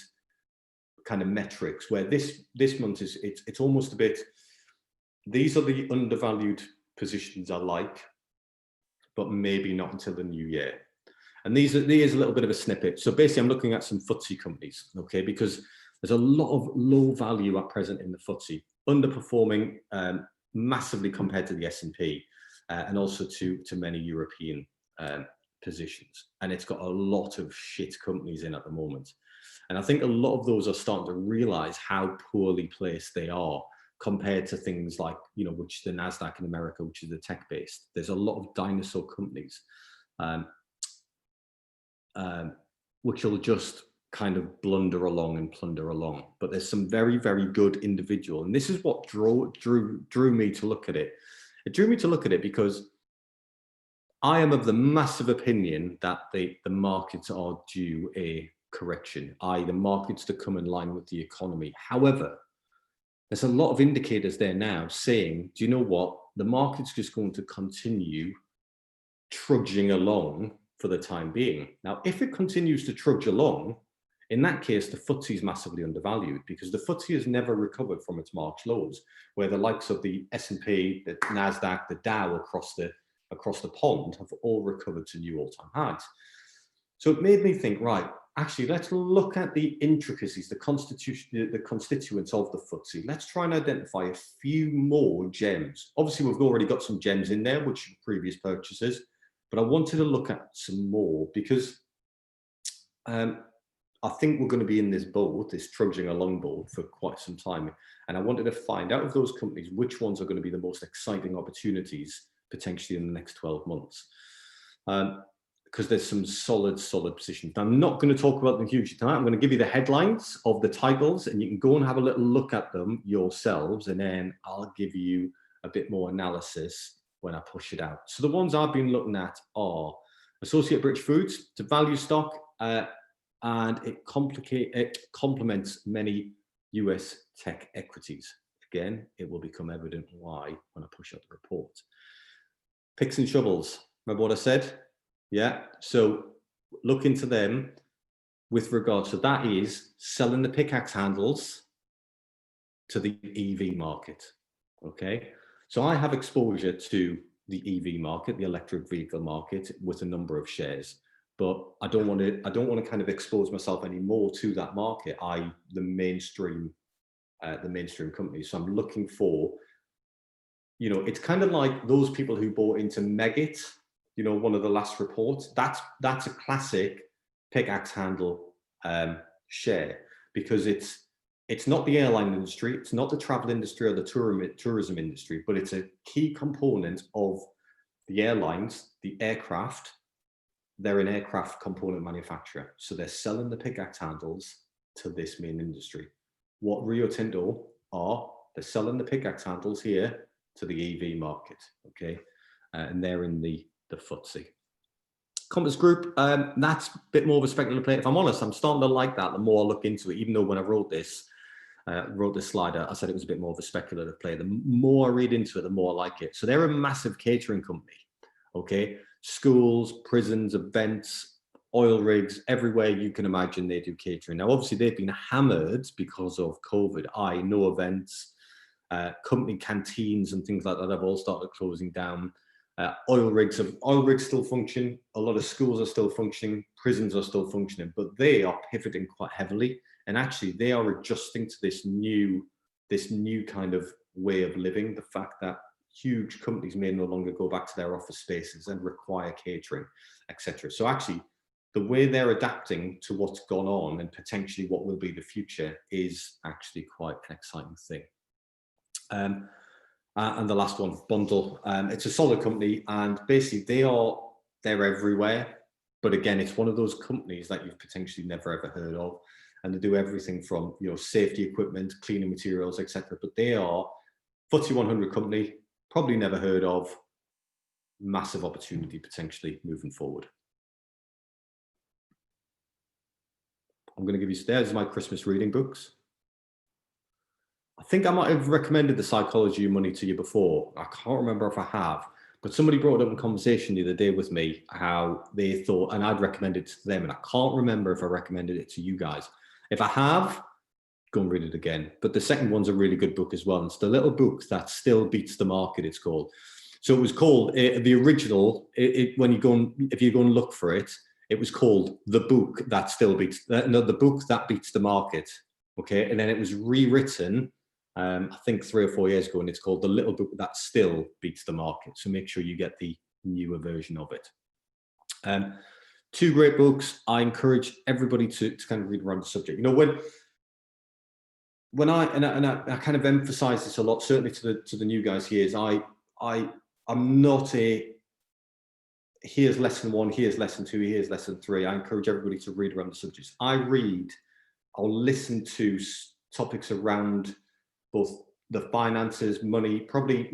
kind of metrics. Where this month it's almost a bit. These are the undervalued positions I like, but maybe not until the new year. And here's a little bit of a snippet. So basically, I'm looking at some FTSE companies, okay, because there's a lot of low value at present in the FTSE, underperforming massively compared to the S&P. And also to many European positions. And it's got a lot of shit companies in at the moment. And I think a lot of those are starting to realize how poorly placed they are compared to things like, which the NASDAQ in America, which is the tech-based. There's a lot of dinosaur companies which will just kind of blunder along and plunder along. But there's some very, very good individual. And this is what drew me to look at it. It drew me to look at it because I am of the massive opinion that the markets are due a correction, i.e. the markets to come in line with the economy. However, there's a lot of indicators there now saying, do you know what? The market's just going to continue trudging along for the time being. Now, if it continues to trudge along, in that case, the FTSE is massively undervalued because the FTSE has never recovered from its March lows, where the likes of the S&P, the NASDAQ, the Dow across the pond have all recovered to new all-time highs. So it made me think, right, actually, let's look at the intricacies, the constituents of the FTSE. Let's try and identify a few more gems. Obviously, we've already got some gems in there, which are previous purchases, but I wanted to look at some more because I think we're going to be in this boat, this trudging along boat, for quite some time. And I wanted to find out of those companies, which ones are going to be the most exciting opportunities potentially in the next 12 months. Because there's some solid positions. Now, I'm not going to talk about them hugely tonight. I'm going to give you the headlines of the titles, and you can go and have a little look at them yourselves, and then I'll give you a bit more analysis when I push it out. So the ones I've been looking at are Associated British Foods. It's a value stock. And it complements many US tech equities. Again, it will become evident why when I push out the report. Picks and shovels. Remember what I said? Yeah. So look into them with regards to that is selling the pickaxe handles to the EV market. Okay. So I have exposure to the EV market, the electric vehicle market, with a number of shares. But I don't want to kind of expose myself anymore to that market, i.e. the mainstream companies. So I'm looking for, it's kind of like those people who bought into Megit, one of the last reports. That's a classic pickaxe handle share, because it's not the airline industry, it's not the travel industry or the tourism industry, but it's a key component of the airlines, the aircraft. They're an aircraft component manufacturer. So they're selling the pickaxe handles to this main industry. What Rio Tinto are, they're selling the pickaxe handles here to the EV market, okay? And they're in the FTSE. Compass Group, that's a bit more of a speculative play. If I'm honest, I'm starting to like that the more I look into it, even though when I wrote this slide, I said it was a bit more of a speculative play. The more I read into it, the more I like it. So they're a massive catering company, okay? Schools, prisons, events, oil rigs, everywhere you can imagine they do catering. Now, obviously, they've been hammered because of COVID. No events, company canteens and things like that have all started closing down. Oil rigs still function. A lot of schools are still functioning. Prisons are still functioning, but they are pivoting quite heavily. And actually, they are adjusting to this new kind of way of living. The fact that huge companies may no longer go back to their office spaces and require catering, etc. So actually, the way they're adapting to what's gone on and potentially what will be the future is actually quite an exciting thing. And the last one, Bundle. It's a solid company, and basically they're everywhere. But again, it's one of those companies that you've potentially never ever heard of, and they do everything from safety equipment, cleaning materials, etc. But they are FTSE 100 company, probably never heard of. Massive opportunity potentially moving forward. I'm going to give you, there's my Christmas reading books. I think I might have recommended The Psychology of Money to you before. I can't remember if I have, but somebody brought it up in conversation the other day with me, how they thought, and I'd recommended it to them, and I can't remember if I recommended it to you guys. If I have, go and read it again. But the second one's a really good book as well. It's The Little Book That Still Beats the Market, it's called. So it was called, the original, when you go and, if you go and look for it, it was called The Book That Still Beats, no, The Book That Beats the Market. Okay, and then it was rewritten, I think 3 or 4 years ago, and it's called The Little Book That Still Beats the Market. So make sure you get the newer version of it. 2 great books. I encourage everybody to kind of read around the subject. When I kind of emphasize this a lot, certainly to the new guys here, is I'm not here's lesson 1, here's lesson 2, here's lesson 3. I encourage everybody to read around the subjects. I'll listen to topics around both the finances, money, probably,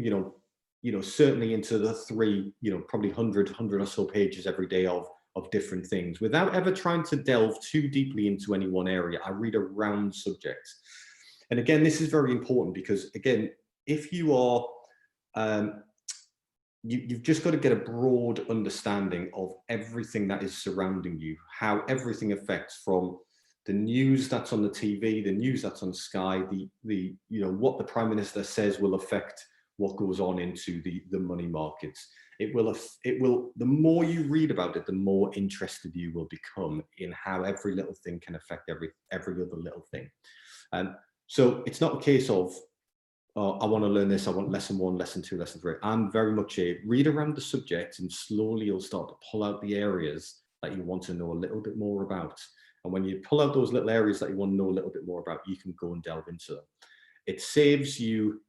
certainly into the 3, probably 100 or so pages every day of different things, without ever trying to delve too deeply into any one area. I read around subjects. And again, this is very important because, again, if you are, you've just got to get a broad understanding of everything that is surrounding you, how everything affects, from the news that's on the TV, the news that's on Sky, what the Prime Minister says will affect what goes on into the money markets. It will, the more you read about it, the more interested you will become in how every little thing can affect every other little thing. So it's not a case of, I want to learn this, I want lesson 1, lesson 2, lesson 3. I'm very much a read around the subject, and slowly you'll start to pull out the areas that you want to know a little bit more about. And when you pull out those little areas that you want to know a little bit more about, you can go and delve into them. It saves you,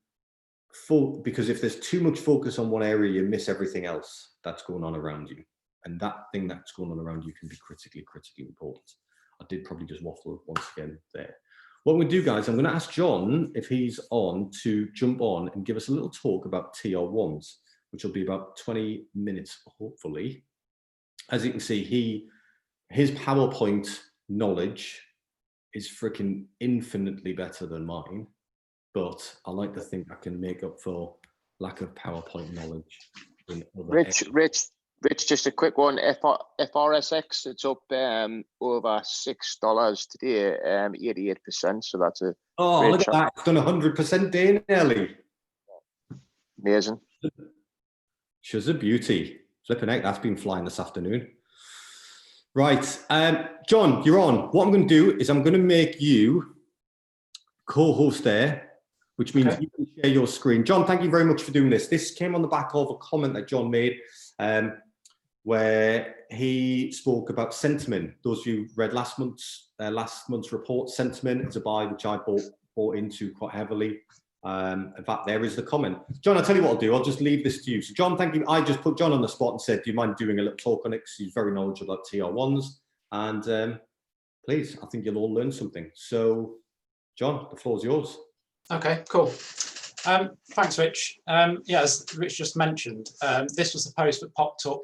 because if there's too much focus on one area, you miss everything else that's going on around you. And that thing that's going on around you can be critically important. I did probably just waffle once again there. What we'll do, guys, I'm going to ask John, if he's on, to jump on and give us a little talk about TR1s, which will be about 20 minutes, hopefully. As you can see, his PowerPoint knowledge is freaking infinitely better than mine, but I like to think I can make up for lack of PowerPoint knowledge. Rich, just a quick one. FRSX, it's up over $6 today, 88%. So that's a look at that! It's done 100% day nearly. Amazing. She's a beauty. Flipping heck, that's been flying this afternoon. Right, John, you're on. What I'm going to do is I'm going to make you co-host there, which means you can share your screen. John, thank you very much for doing this. This came on the back of a comment that John made, where he spoke about sentiment. Those of you who read last month's report, sentiment is a buy which I bought into quite heavily. In fact, there is the comment. John, I'll tell you what I'll do. I'll just leave this to you. So John, thank you. I just put John on the spot and said, do you mind doing a little talk on it? Because he's very knowledgeable about TR1s. And please, I think you'll all learn something. So John, the floor is yours. Okay, cool. Thanks, Rich. Yeah, as Rich just mentioned, this was the post that popped up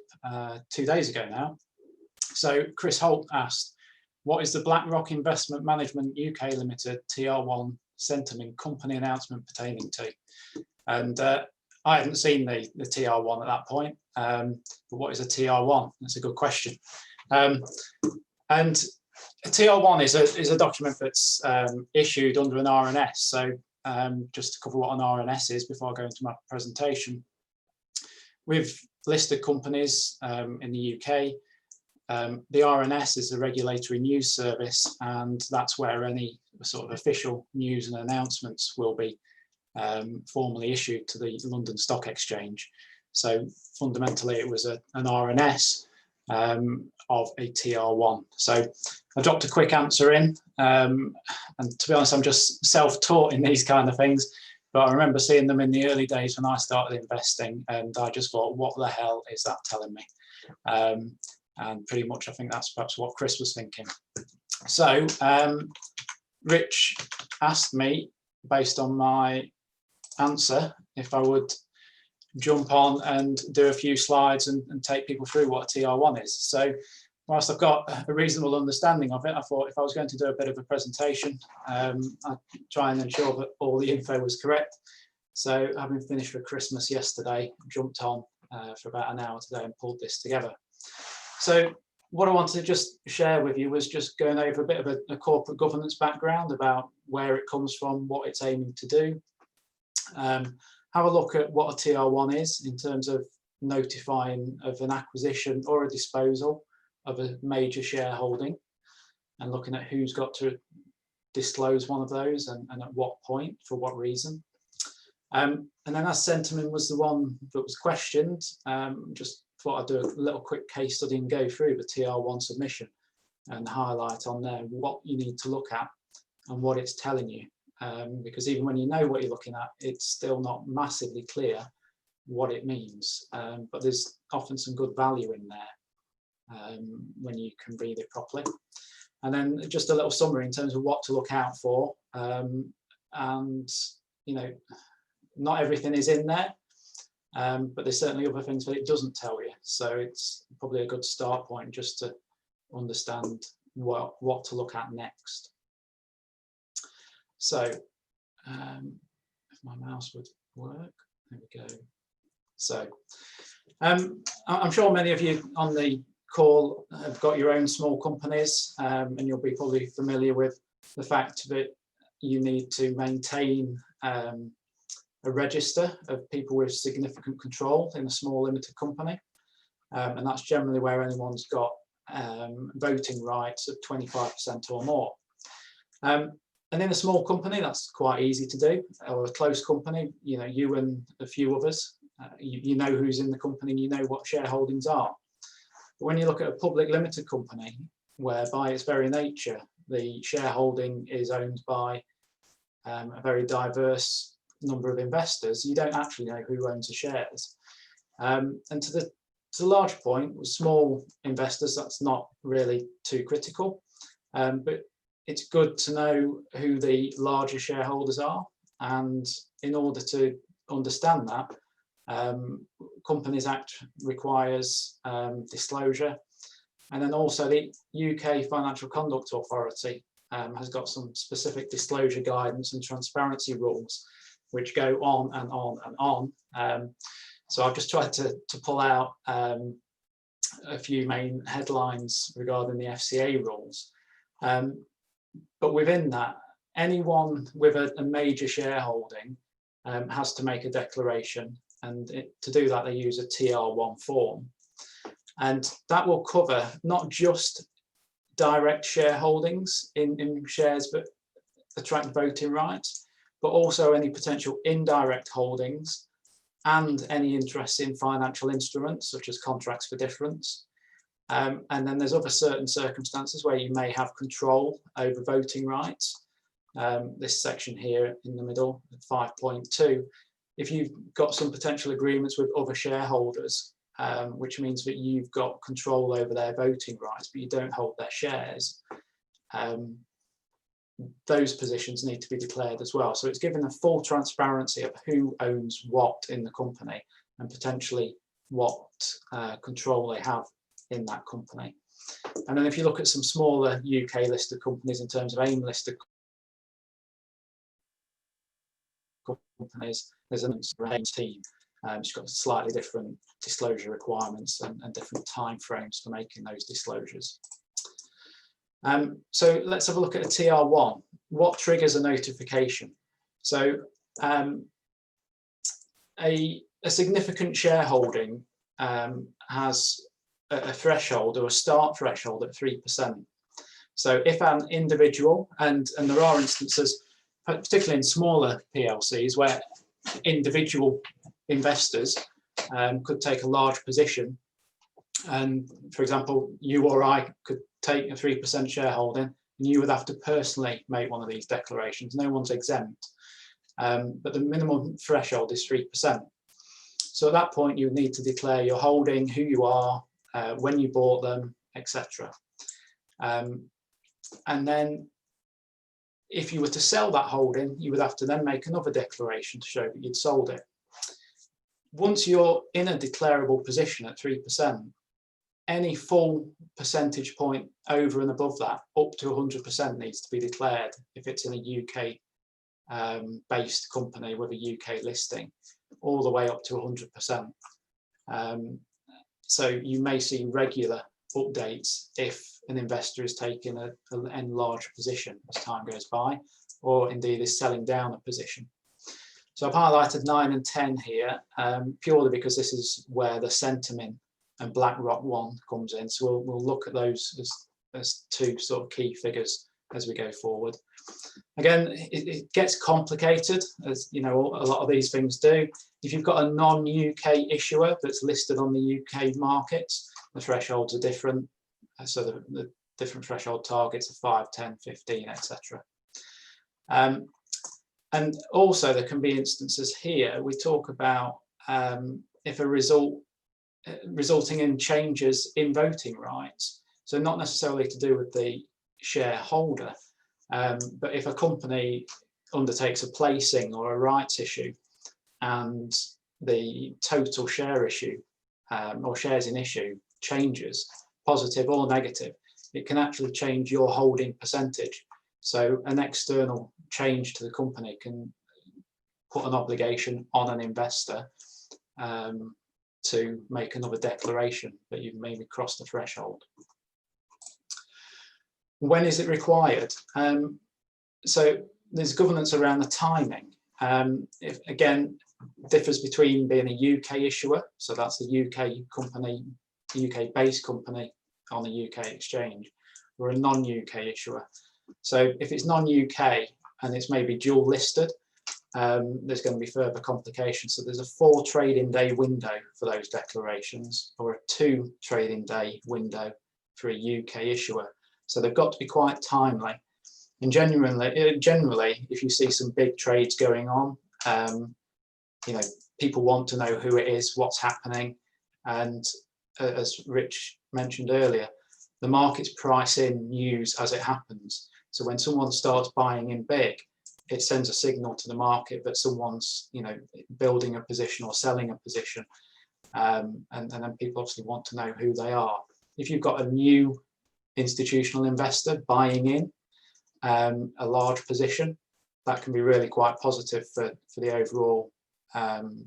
2 days ago now. So Chris Holt asked, what is the BlackRock Investment Management UK Limited TR1 sentiment company announcement pertaining to? And I hadn't seen the TR1 at that point, but what is a TR1? That's a good question. And a TR1 is a document that's issued under an RNS. So just to cover what an RNS is before I go into my presentation. With listed companies in the UK, the RNS is a regulatory news service, and that's where any sort of official news and announcements will be formally issued to the London Stock Exchange. So fundamentally, it was an RNS of a TR1. So I dropped a quick answer in, and to be honest, I'm just self-taught in these kind of things, but I remember seeing them in the early days when I started investing, and I just thought, what the hell is that telling me? And pretty much I think that's perhaps what Chris was thinking. So Rich asked me, based on my answer, if I would jump on and do a few slides and take people through what a TR1 is. So whilst I've got a reasonable understanding of it, I thought if I was going to do a bit of a presentation, I'd try and ensure that all the info was correct. So having finished for Christmas yesterday, jumped on for about an hour today and pulled this together. So what I wanted to just share with you was just going over a bit of a corporate governance background about where it comes from, what it's aiming to do. Have a look at what a TR1 is in terms of notifying of an acquisition or a disposal of a major shareholding, and looking at who's got to disclose one of those and at what point, for what reason. And then as sentiment was the one that was questioned, just thought I'd do a little quick case study and go through the TR1 submission and highlight on there what you need to look at and what it's telling you. Because even when you know what you're looking at, it's still not massively clear what it means. But there's often some good value in there when you can read it properly. And then just a little summary in terms of what to look out for. And, you know, not everything is in there, but there's certainly other things that it doesn't tell you. So it's probably a good start point just to understand what to look at next. So if my mouse would work, there we go. So I'm sure many of you on the call have got your own small companies, and you'll be probably familiar with the fact that you need to maintain a register of people with significant control in a small limited company. And that's generally where anyone's got voting rights of 25% or more. And in a small company, that's quite easy to do, or a close company, you know, you and a few others, you know who's in the company, and you know what shareholdings are. But when you look at a public limited company, where by its very nature, the shareholding is owned by a very diverse number of investors, you don't actually know who owns the shares. And to the large point, with small investors, that's not really too critical. But it's good to know who the larger shareholders are, and in order to understand that, Companies Act requires disclosure, and then also the UK Financial Conduct Authority has got some specific disclosure guidance and transparency rules which go on and on and on. So I've just tried to pull out a few main headlines regarding the FCA rules. But within that, anyone with a major shareholding has to make a declaration, and to do that they use a TR1 form. And that will cover not just direct shareholdings in shares that attract voting rights, but also any potential indirect holdings and any interest in financial instruments such as contracts for difference. And then there's other certain circumstances where you may have control over voting rights. This section here in the middle, 5.2, if you've got some potential agreements with other shareholders, which means that you've got control over their voting rights, but you don't hold their shares, those positions need to be declared as well. So it's given a full transparency of who owns what in the company and potentially what control they have in that company. And then if you look at some smaller UK listed companies in terms of AIM listed companies, there's a team. It's got slightly different disclosure requirements and different time frames for making those disclosures. So let's have a look at a TR1. What triggers a notification? So a significant shareholding has a threshold or a start threshold at 3%. So if an individual, and there are instances, particularly in smaller PLCs, where individual investors could take a large position, and for example, you or I could take a 3% shareholding, and you would have to personally make one of these declarations. No one's exempt, but the minimum threshold is 3%. So at that point, you would need to declare your holding, who you are, when you bought them, etc. And then if you were to sell that holding, you would have to then make another declaration to show that you'd sold it. Once you're in a declarable position at 3%, any full percentage point over and above that, up to 100%, needs to be declared if it's in a UK based company with a UK listing, all the way up to 100%. So you may see regular updates if an investor is taking an enlarged position as time goes by, or indeed is selling down a position. So I've highlighted 9 and 10 here, purely because this is where the sentiment and BlackRock one comes in. So we'll look at those as two sort of key figures as we go forward. Again, it gets complicated, as you know, a lot of these things do. If you've got a non-UK issuer that's listed on the UK markets, the thresholds are different. So the different threshold targets are 5, 10, 15, etc. And also there can be instances here, we talk about if a resulting in changes in voting rights. So not necessarily to do with the shareholder, but if a company undertakes a placing or a rights issue and the total share issue or shares in issue changes, positive or negative, it can actually change your holding percentage. So an external change to the company can put an obligation on an investor to make another declaration that you've maybe crossed the threshold. When is it required? So there's governance around the timing. If, again, differs between being a UK issuer, so that's a UK company, UK-based company on the UK exchange, or a non-UK issuer. So if it's non-UK and it's maybe dual listed, there's going to be further complications. So there's a 4 trading day window for those declarations, or a 2 trading day window for a UK issuer. So they've got to be quite timely. And generally, if you see some big trades going on, you know, people want to know who it is, what's happening, and as Rich mentioned earlier, the markets price in news as it happens. So when someone starts buying in big, it sends a signal to the market that someone's, you know, building a position or selling a position, and then people obviously want to know who they are. If you've got a new institutional investor buying in a large position, that can be really quite positive for the overall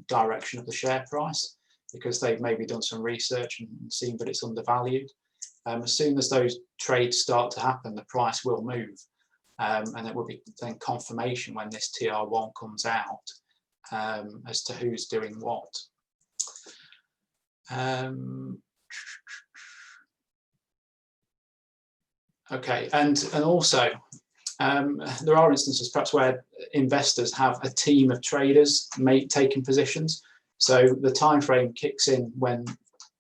direction of the share price, because they've maybe done some research and seen that it's undervalued. As soon as those trades start to happen, the price will move, and it will be then confirmation when this TR1 comes out as to who's doing what. Okay, and also there are instances perhaps where investors have a team of traders taking positions. So the time frame kicks in when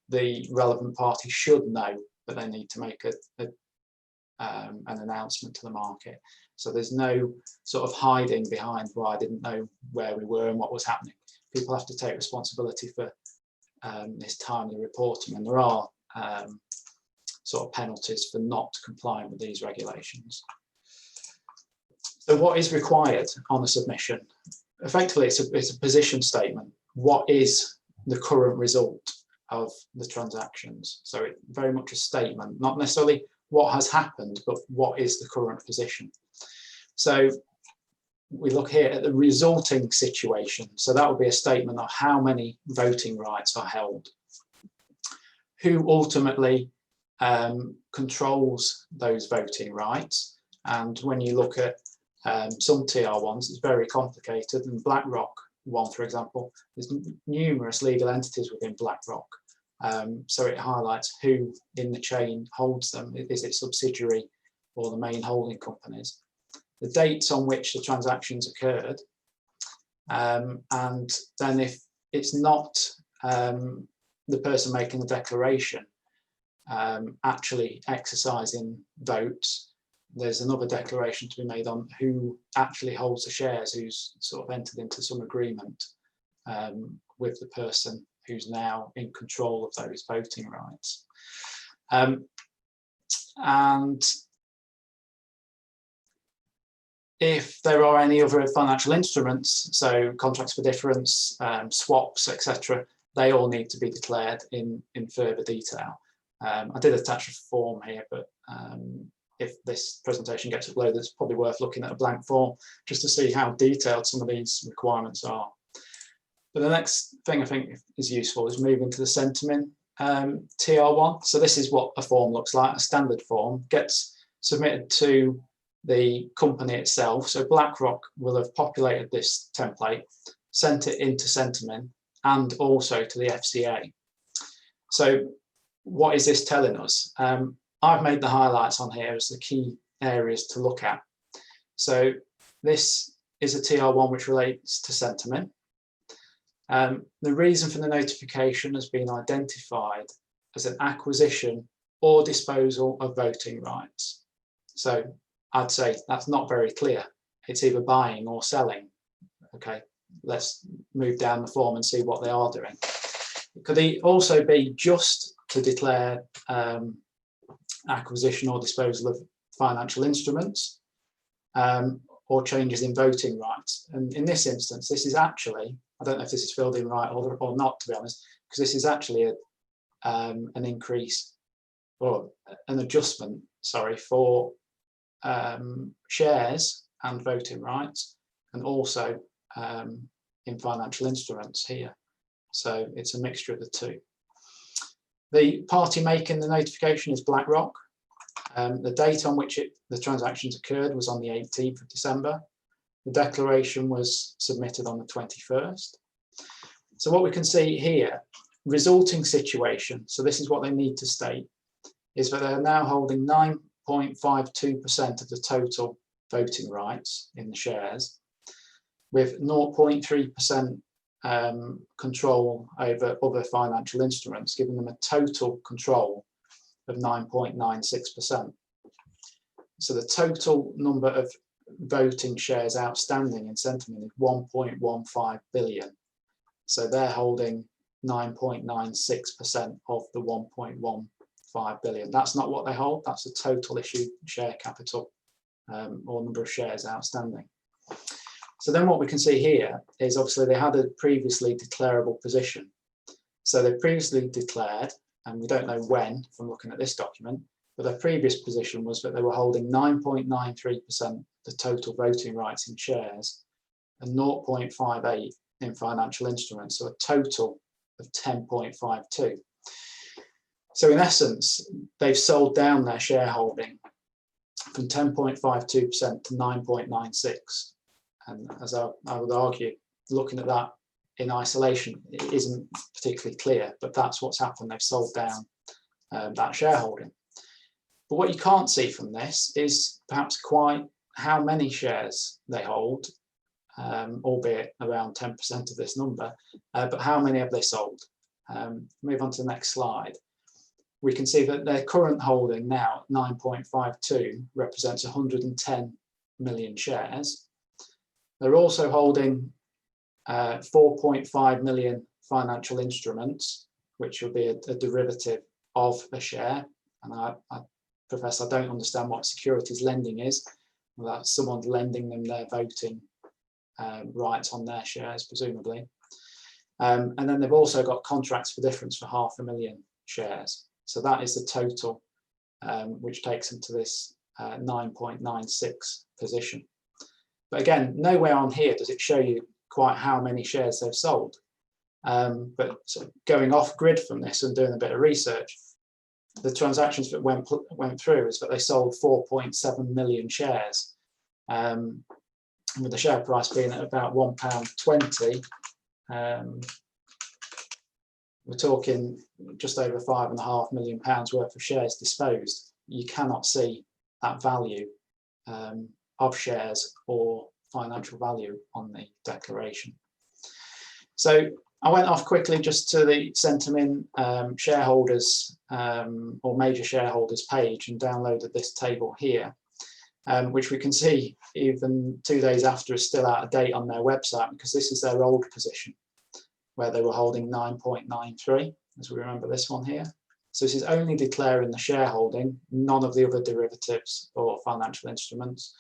the relevant party should know that they need to make an announcement to the market. So there's no sort of hiding behind, well, I didn't know where we were and what was happening. People have to take responsibility for this timely reporting, and there are sort of penalties for not complying with these regulations. So what is required on a submission? Effectively, it's a position statement. What is the current result of the transactions? So it's very much a statement, not necessarily what has happened, but what is the current position. So we look here at the resulting situation. So that would be a statement of how many voting rights are held. Who ultimately controls those voting rights? And when you look at some TR1s, it's very complicated. And BlackRock one, for example, there's numerous legal entities within BlackRock. So it highlights who in the chain holds them. Is it subsidiary or the main holding companies? The dates on which the transactions occurred, and then if it's not the person making the declaration actually exercising votes, there's another declaration to be made on who actually holds the shares, who's sort of entered into some agreement with the person who's now in control of those voting rights. And if there are any other financial instruments, so contracts for difference, swaps, etc., they all need to be declared in further detail. I did attach a form here, but if this presentation gets uploaded, it's probably worth looking at a blank form just to see how detailed some of these requirements are. But the next thing I think is useful is moving to the sentiment TR1. So this is what a form looks like. A standard form gets submitted to the company itself. So BlackRock will have populated this template, sent it into Sentiment and also to the FCA. So what is this telling us? I've made the highlights on here as the key areas to look at. So this is a TR1 which relates to Sentiment. The reason for the notification has been identified as an acquisition or disposal of voting rights. So I'd say that's not very clear. It's either buying or selling. Okay, let's move down the form and see what they are doing. Could it also be just to declare acquisition or disposal of financial instruments or changes in voting rights? And in this instance, this is actually, I don't know if this is filled in right or not, to be honest, because this is actually an increase or an adjustment, sorry, for shares and voting rights, and also in financial instruments here. So it's a mixture of the two. The party making the notification is BlackRock. The date on which the transactions occurred was on the 18th of December. The declaration was submitted on the 21st. So what we can see here, resulting situation, so this is what they need to state, is that they're now holding 9.52% of the total voting rights in the shares, with 0.3% control over other financial instruments, giving them a total control of 9.96%. So the total number of voting shares outstanding in Sentiment is 1.15 billion. So they're holding 9.96% of the 1.15 billion. That's not what they hold, that's the total issued share capital or number of shares outstanding. So then what we can see here is obviously they had a previously declarable position. So they previously declared, and we don't know when from looking at this document, but their previous position was that they were holding 9.93% the total voting rights in shares and 0.58 in financial instruments, so a total of 10.52. So in essence, they've sold down their shareholding from 10.52% to 9.96%. And as I would argue, looking at that in isolation, it isn't particularly clear, but that's what's happened. They've sold down that shareholding. But what you can't see from this is perhaps quite how many shares they hold, albeit around 10% of this number, but how many have they sold? Move on to the next slide. We can see that their current holding now, 9.52, represents 110 million shares. They're also holding 4.5 million financial instruments, which will be a derivative of a share. And I profess I don't understand what securities lending is. Well, that's someone lending them their voting rights on their shares, presumably. And then they've also got contracts for difference for 500,000 shares. So that is the total, which takes them to this 9.96 position. But again, nowhere on here does it show you quite how many shares they've sold. But sort of going off grid from this and doing a bit of research, the transactions that went through is that they sold 4.7 million shares, with the share price being at about £1.20. We're talking just over £5.5 million worth of shares disposed. You cannot see that value of shares or financial value on the declaration. So I went off quickly just to the Centamin shareholders or major shareholders page and downloaded this table here, which we can see even 2 days after is still out of date on their website, because this is their old position where they were holding 9.93, as we remember this one here. So this is only declaring the shareholding, none of the other derivatives or financial instruments.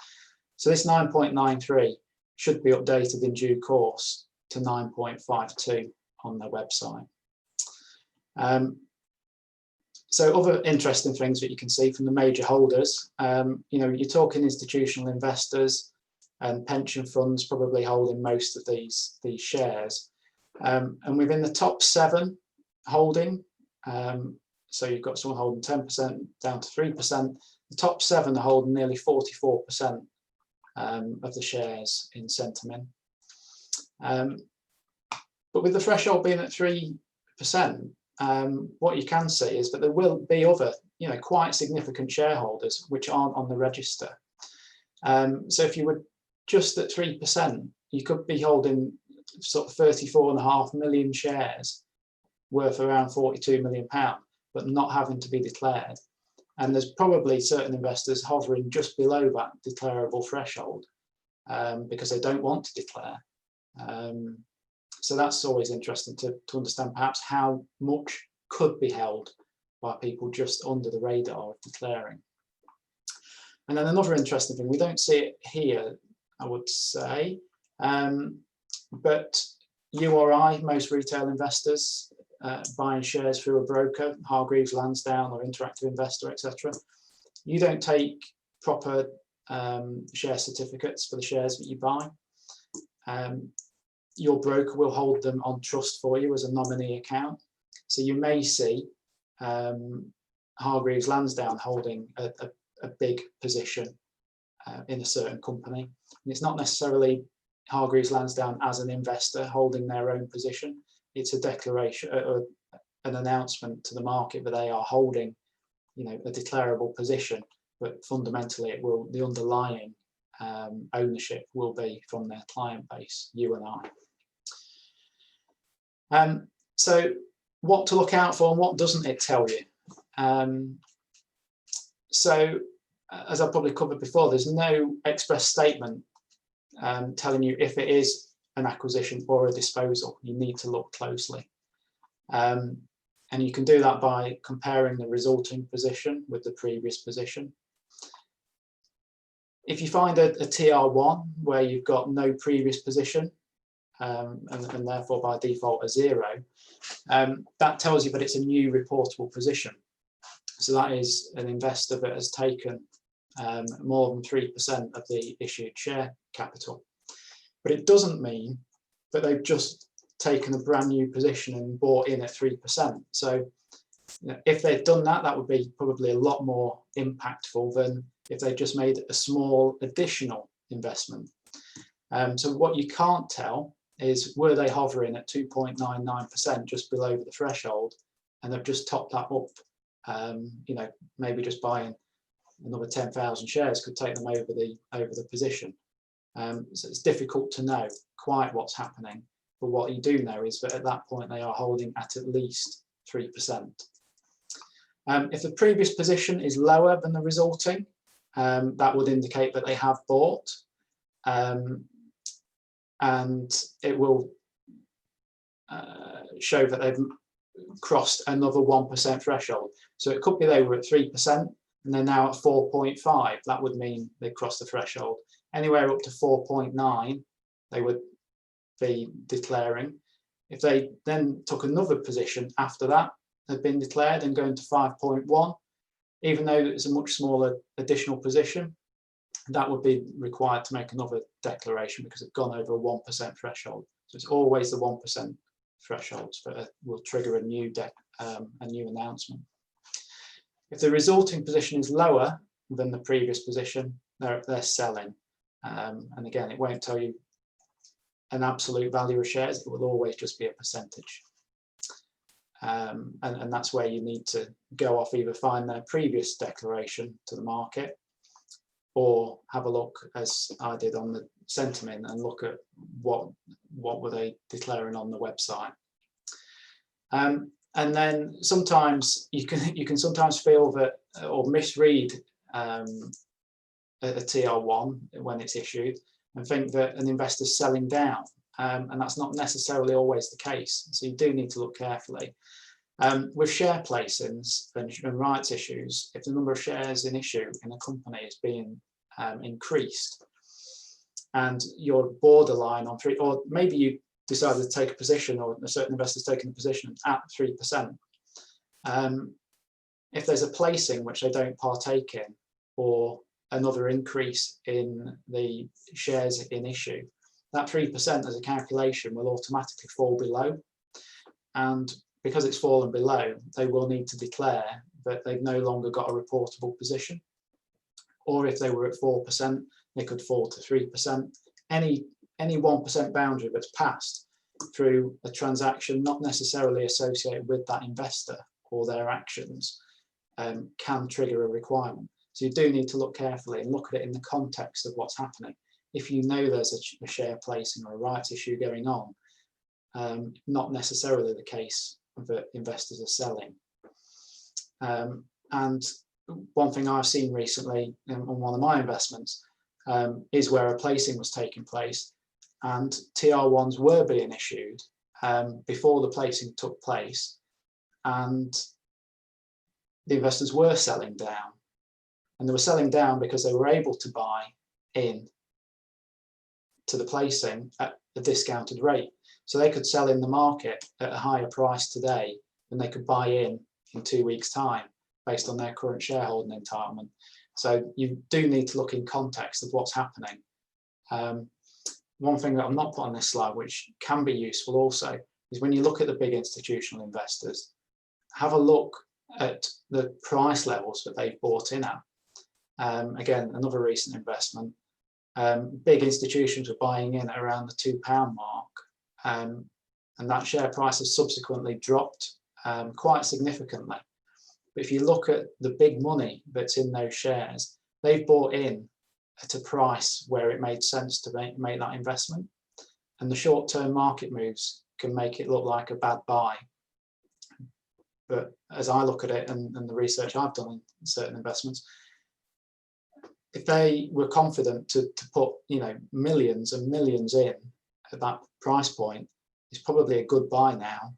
So this 9.93 should be updated in due course to 9.52 on their website. So other interesting things that you can see from the major holders, you know, you're talking institutional investors and pension funds probably holding most of these shares. And within the top 7 holding, so you've got someone holding 10% down to 3%, the top 7 are holding nearly 44% of the shares in Centamin. But with the threshold being at 3%, what you can see is that there will be other, you know, quite significant shareholders which aren't on the register. So if you were just at 3%, you could be holding sort of 34.5 million shares worth around £42 million, but not having to be declared. And there's probably certain investors hovering just below that declarable threshold because they don't want to declare. So that's always interesting to understand perhaps how much could be held by people just under the radar of declaring. And then another interesting thing, we don't see it here, I would say, but you or I, most retail investors, buying shares through a broker, Hargreaves Lansdown or Interactive Investor, etc. You don't take proper share certificates for the shares that you buy. Your broker will hold them on trust for you as a nominee account. So you may see Hargreaves Lansdown holding a big position in a certain company. And it's not necessarily Hargreaves Lansdown as an investor holding their own position. It's a declaration, an announcement to the market that they are holding, you know, a declarable position, but fundamentally it will, the underlying ownership will be from their client base, you and I. So what to look out for and what doesn't it tell you? So as I've probably covered before, there's no express statement telling you if it is an acquisition or a disposal. You need to look closely. And you can do that by comparing the resulting position with the previous position. If you find a TR1 where you've got no previous position, and therefore by default a 0, that tells you that it's a new reportable position. So that is an investor that has taken more than 3% of the issued share capital. But it doesn't mean that they've just taken a brand new position and bought in at 3%. So you know, if they'd done that, that would be probably a lot more impactful than if they just made a small additional investment. So what you can't tell is, were they hovering at 2.99% just below the threshold, and they've just topped that up, you know, maybe just buying another 10,000 shares could take them over the position. So it's difficult to know quite what's happening, but what you do know is that at that point they are holding at least 3%. If the previous position is lower than the resulting, that would indicate that they have bought, and it will show that they've crossed another 1% threshold. So it could be they were at 3% and they're now at 4.5. That would mean they crossed the threshold. Anywhere up to 4.9, they would be declaring. If they then took another position after that had been declared and going to 5.1, even though it's a much smaller additional position, that would be required to make another declaration because it's gone over a 1% threshold. So it's always the 1% thresholds will trigger a new announcement. If the resulting position is lower than the previous position, they're selling. And again, it won't tell you an absolute value of shares, it will always just be a percentage. And that's where you need to go off, either find their previous declaration to the market, or have a look, as I did on the sentiment, and look at what were they declaring on the website. And then sometimes you can sometimes feel that or misread a TR1 when it's issued and think that an investor's selling down, and that's not necessarily always the case. So you do need to look carefully. With share placings and rights issues, if the number of shares in issue in a company is being increased, and you're borderline on 3, or maybe you decided to take a position, or a certain investor's taking a position at 3%, if there's a placing which they don't partake in, or another increase in the shares in issue, that 3% as a calculation will automatically fall below. And because it's fallen below, they will need to declare that they've no longer got a reportable position. Or if they were at 4%, they could fall to 3%. Any 1% boundary that's passed through a transaction not necessarily associated with that investor or their actions can trigger a requirement. So you do need to look carefully and look at it in the context of what's happening. If you know there's a share placing or a rights issue going on, not necessarily the case that investors are selling. And one thing I've seen recently on one of my investments is where a placing was taking place, and TR1s were being issued before the placing took place, and the investors were selling down. And they were selling down because they were able to buy in to the placing at a discounted rate. So they could sell in the market at a higher price today than they could buy in 2 weeks' time based on their current shareholding entitlement. So you do need to look in context of what's happening. One thing that I'm not put on this slide, which can be useful also, is when you look at the big institutional investors, have a look at the price levels that they've bought in at. Again, another recent investment, big institutions were buying in at around the £2 mark, and that share price has subsequently dropped quite significantly. But if you look at the big money that's in those shares, they've bought in at a price where it made sense to make that investment. And the short-term market moves can make it look like a bad buy. But as I look at it, and the research I've done in certain investments, if they were confident to put millions and millions in at that price point, it's probably a good buy now,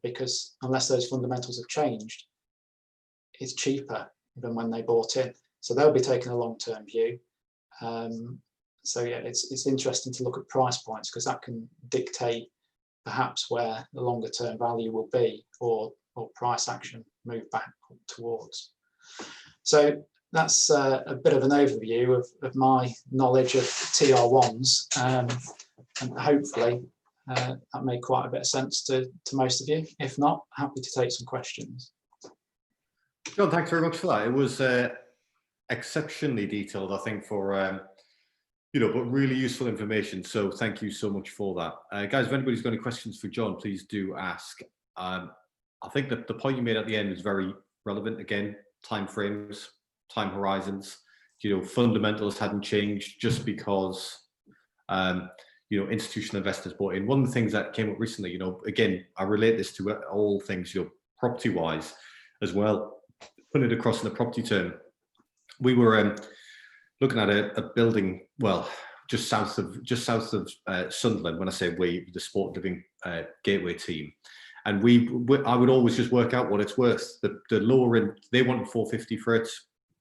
because unless those fundamentals have changed, it's cheaper than when they bought in. So they'll be taking a long-term view. So yeah, it's interesting to look at price points, because that can dictate perhaps where the longer-term value will be, or price action move back towards. So that's a bit of an overview of my knowledge of TR1s, and hopefully that made quite a bit of sense to most of you. If not, happy to take some questions. John, thanks very much for that. It was exceptionally detailed, I think, for but really useful information. So thank you so much for that. Guys, if anybody's got any questions for John, please do ask. I think that the point you made at the end is very relevant. Again, time frames, time horizons, fundamentals hadn't changed just because, institutional investors bought in. One of the things that came up recently, again, I relate this to all things, property wise as well, putting it across in the property term. We were looking at a building, well, just south of Sunderland. When I say we, the Sport Living Gateway team. And I would always just work out what it's worth. The lower end, they wanted 450 for it.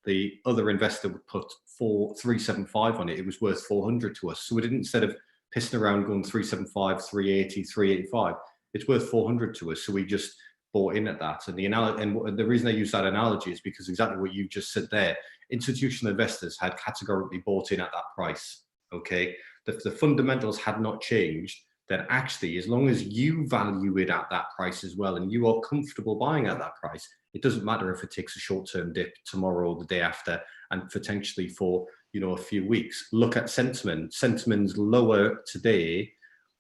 The other investor would put 375 on it. It was worth 400 to us. So we didn't, instead of pissing around going 375, 380, 385, it's worth 400 to us. So we just bought in at that. And the reason I use that analogy is because exactly what you just said there, institutional investors had categorically bought in at that price. Okay, the fundamentals had not changed. Then actually, as long as you value it at that price as well, and you are comfortable buying at that price, it doesn't matter if it takes a short-term dip tomorrow or the day after, and potentially for, you know, a few weeks. Look at sentiment. Sentiment's lower today.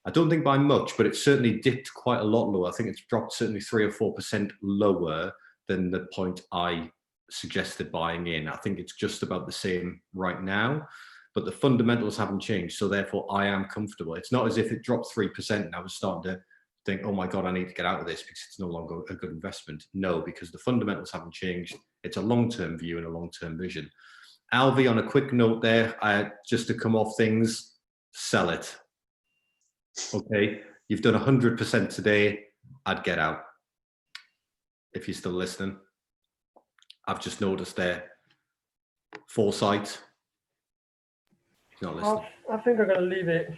I don't think by much, but it certainly dipped quite a lot lower. I think it's dropped certainly 3 or 4% lower than the point I suggested buying in. I think it's just about the same right now, but the fundamentals haven't changed. So therefore I am comfortable. It's not as if it dropped 3% and I was starting to think, oh my God, I need to get out of this because it's no longer a good investment. No, because the fundamentals haven't changed. It's a long-term view and a long-term vision. Alvi, on a quick note there, just to come off things, sell it. Okay, you've done 100% today. I'd get out if you're still listening. I've just noticed there, foresight. He's not listening. I think I'm going to leave it.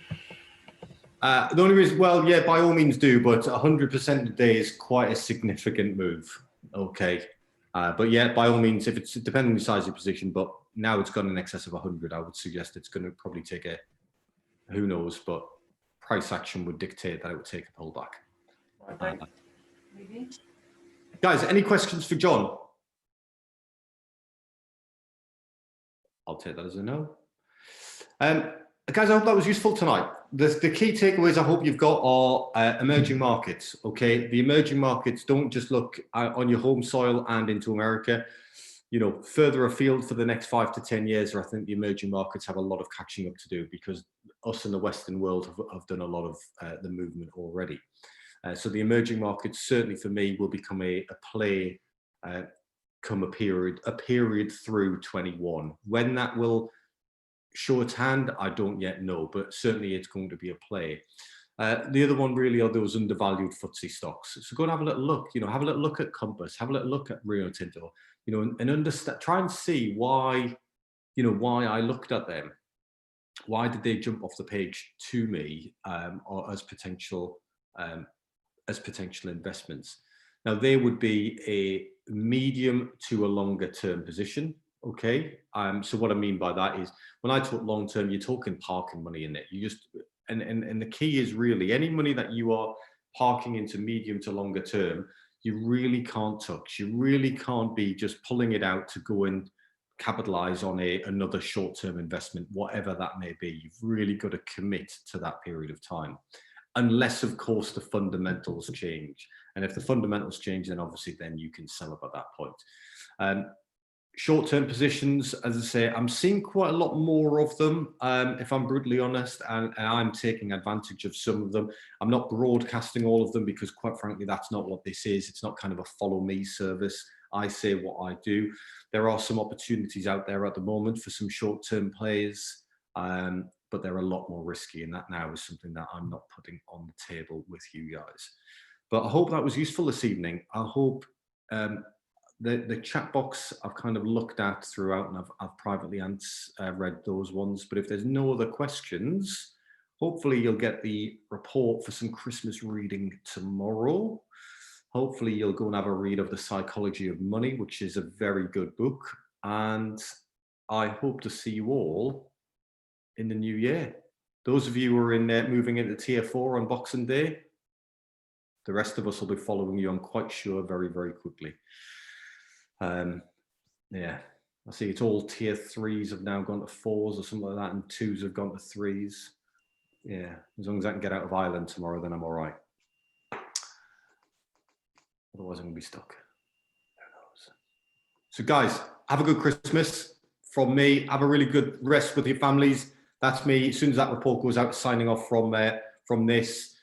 The only reason, well, yeah, by all means do, but 100% today is quite a significant move. Okay, but yeah, by all means, if it's depending on the size of your position, but now it's gone in excess of 100, I would suggest it's going to probably take a, who knows, but price action would dictate that it would take a pullback. Guys, any questions for John? I'll take that as a no. Guys, I hope that was useful tonight. The key takeaways I hope you've got are emerging markets, okay? The emerging markets, don't just look on your home soil and into America. You know, further afield for the next 5 to 10 years, I think the emerging markets have a lot of catching up to do because us in the Western world have done a lot of the movement already. So the emerging markets certainly for me will become a play come a period through 21. When that will show its hand, I don't yet know, but certainly it's going to be a play. The other one really are those undervalued FTSE stocks. So go and have a little look, you know, have a little look at Compass, have a little look at Rio Tinto, you know, and understand, try and see why, you know, why I looked at them. Why did they jump off the page to me or as potential investments? Now they would be a medium to a longer term position. Okay, so what I mean by that is when I talk long term, you're talking parking money in it. You just and the key is really any money that you are parking into medium to longer term, you really can't touch. You really can't be just pulling it out to go and capitalize on another short-term investment, whatever that may be. You've really got to commit to that period of time, unless of course the fundamentals change. And if the fundamentals change, then obviously then you can sell up at that point. Short-term positions, as I say, I'm seeing quite a lot more of them, if I'm brutally honest, and I'm taking advantage of some of them. I'm not broadcasting all of them because quite frankly, that's not what this is. It's not kind of a follow me service. I say what I do. There are some opportunities out there at the moment for some short-term plays, but they're a lot more risky, and that now is something that I'm not putting on the table with you guys. But I hope that was useful this evening. I hope the chat box I've kind of looked at throughout, and I've privately read those ones. But if there's no other questions, hopefully you'll get the report for some Christmas reading tomorrow. Hopefully you'll go and have a read of The Psychology of Money, which is a very good book. And I hope to see you all in the new year. Those of you who are in moving into Tier 4 on Boxing Day, the rest of us will be following you, I'm quite sure, very, very quickly. Yeah, I see it's all Tier 3s have now gone to 4s or something like that, and 2s have gone to 3s. Yeah, as long as I can get out of Ireland tomorrow, then I'm all right. Otherwise, I'm going to be stuck. Who knows? So, guys, have a good Christmas from me. Have a really good rest with your families. That's me. As soon as that report goes out, signing off from this.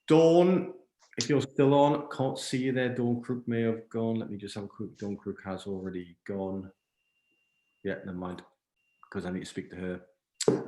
Dawn, if you're still on, can't see you there. Dawn Crook may have gone. Let me just have a quick. Dawn Crook has already gone. Yeah, never mind, because I need to speak to her.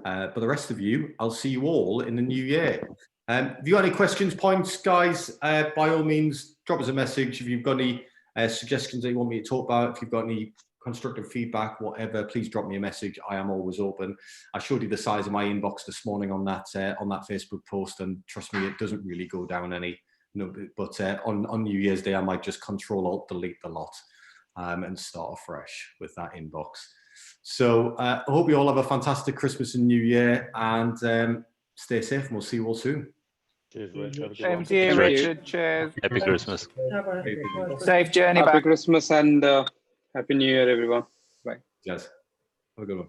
But the rest of you, I'll see you all in the new year. If you got any questions, points, guys, by all means, drop us a message. If you've got any suggestions that you want me to talk about, if you've got any constructive feedback, whatever, please drop me a message. I am always open. I showed you the size of my inbox this morning on that Facebook post, and trust me, it doesn't really go down any but on New Year's Day, I might just Control-Alt-Delete the lot and start afresh with that inbox. So I hope you all have a fantastic Christmas and New Year, and stay safe, and we'll see you all soon. Cheers, Rich. Have a good Same one. to you, Thank you. Richard. Cheers. Happy Christmas. Have a Safe journey Happy back. Christmas and Happy New Year, everyone. Bye. Yes. Have a good one.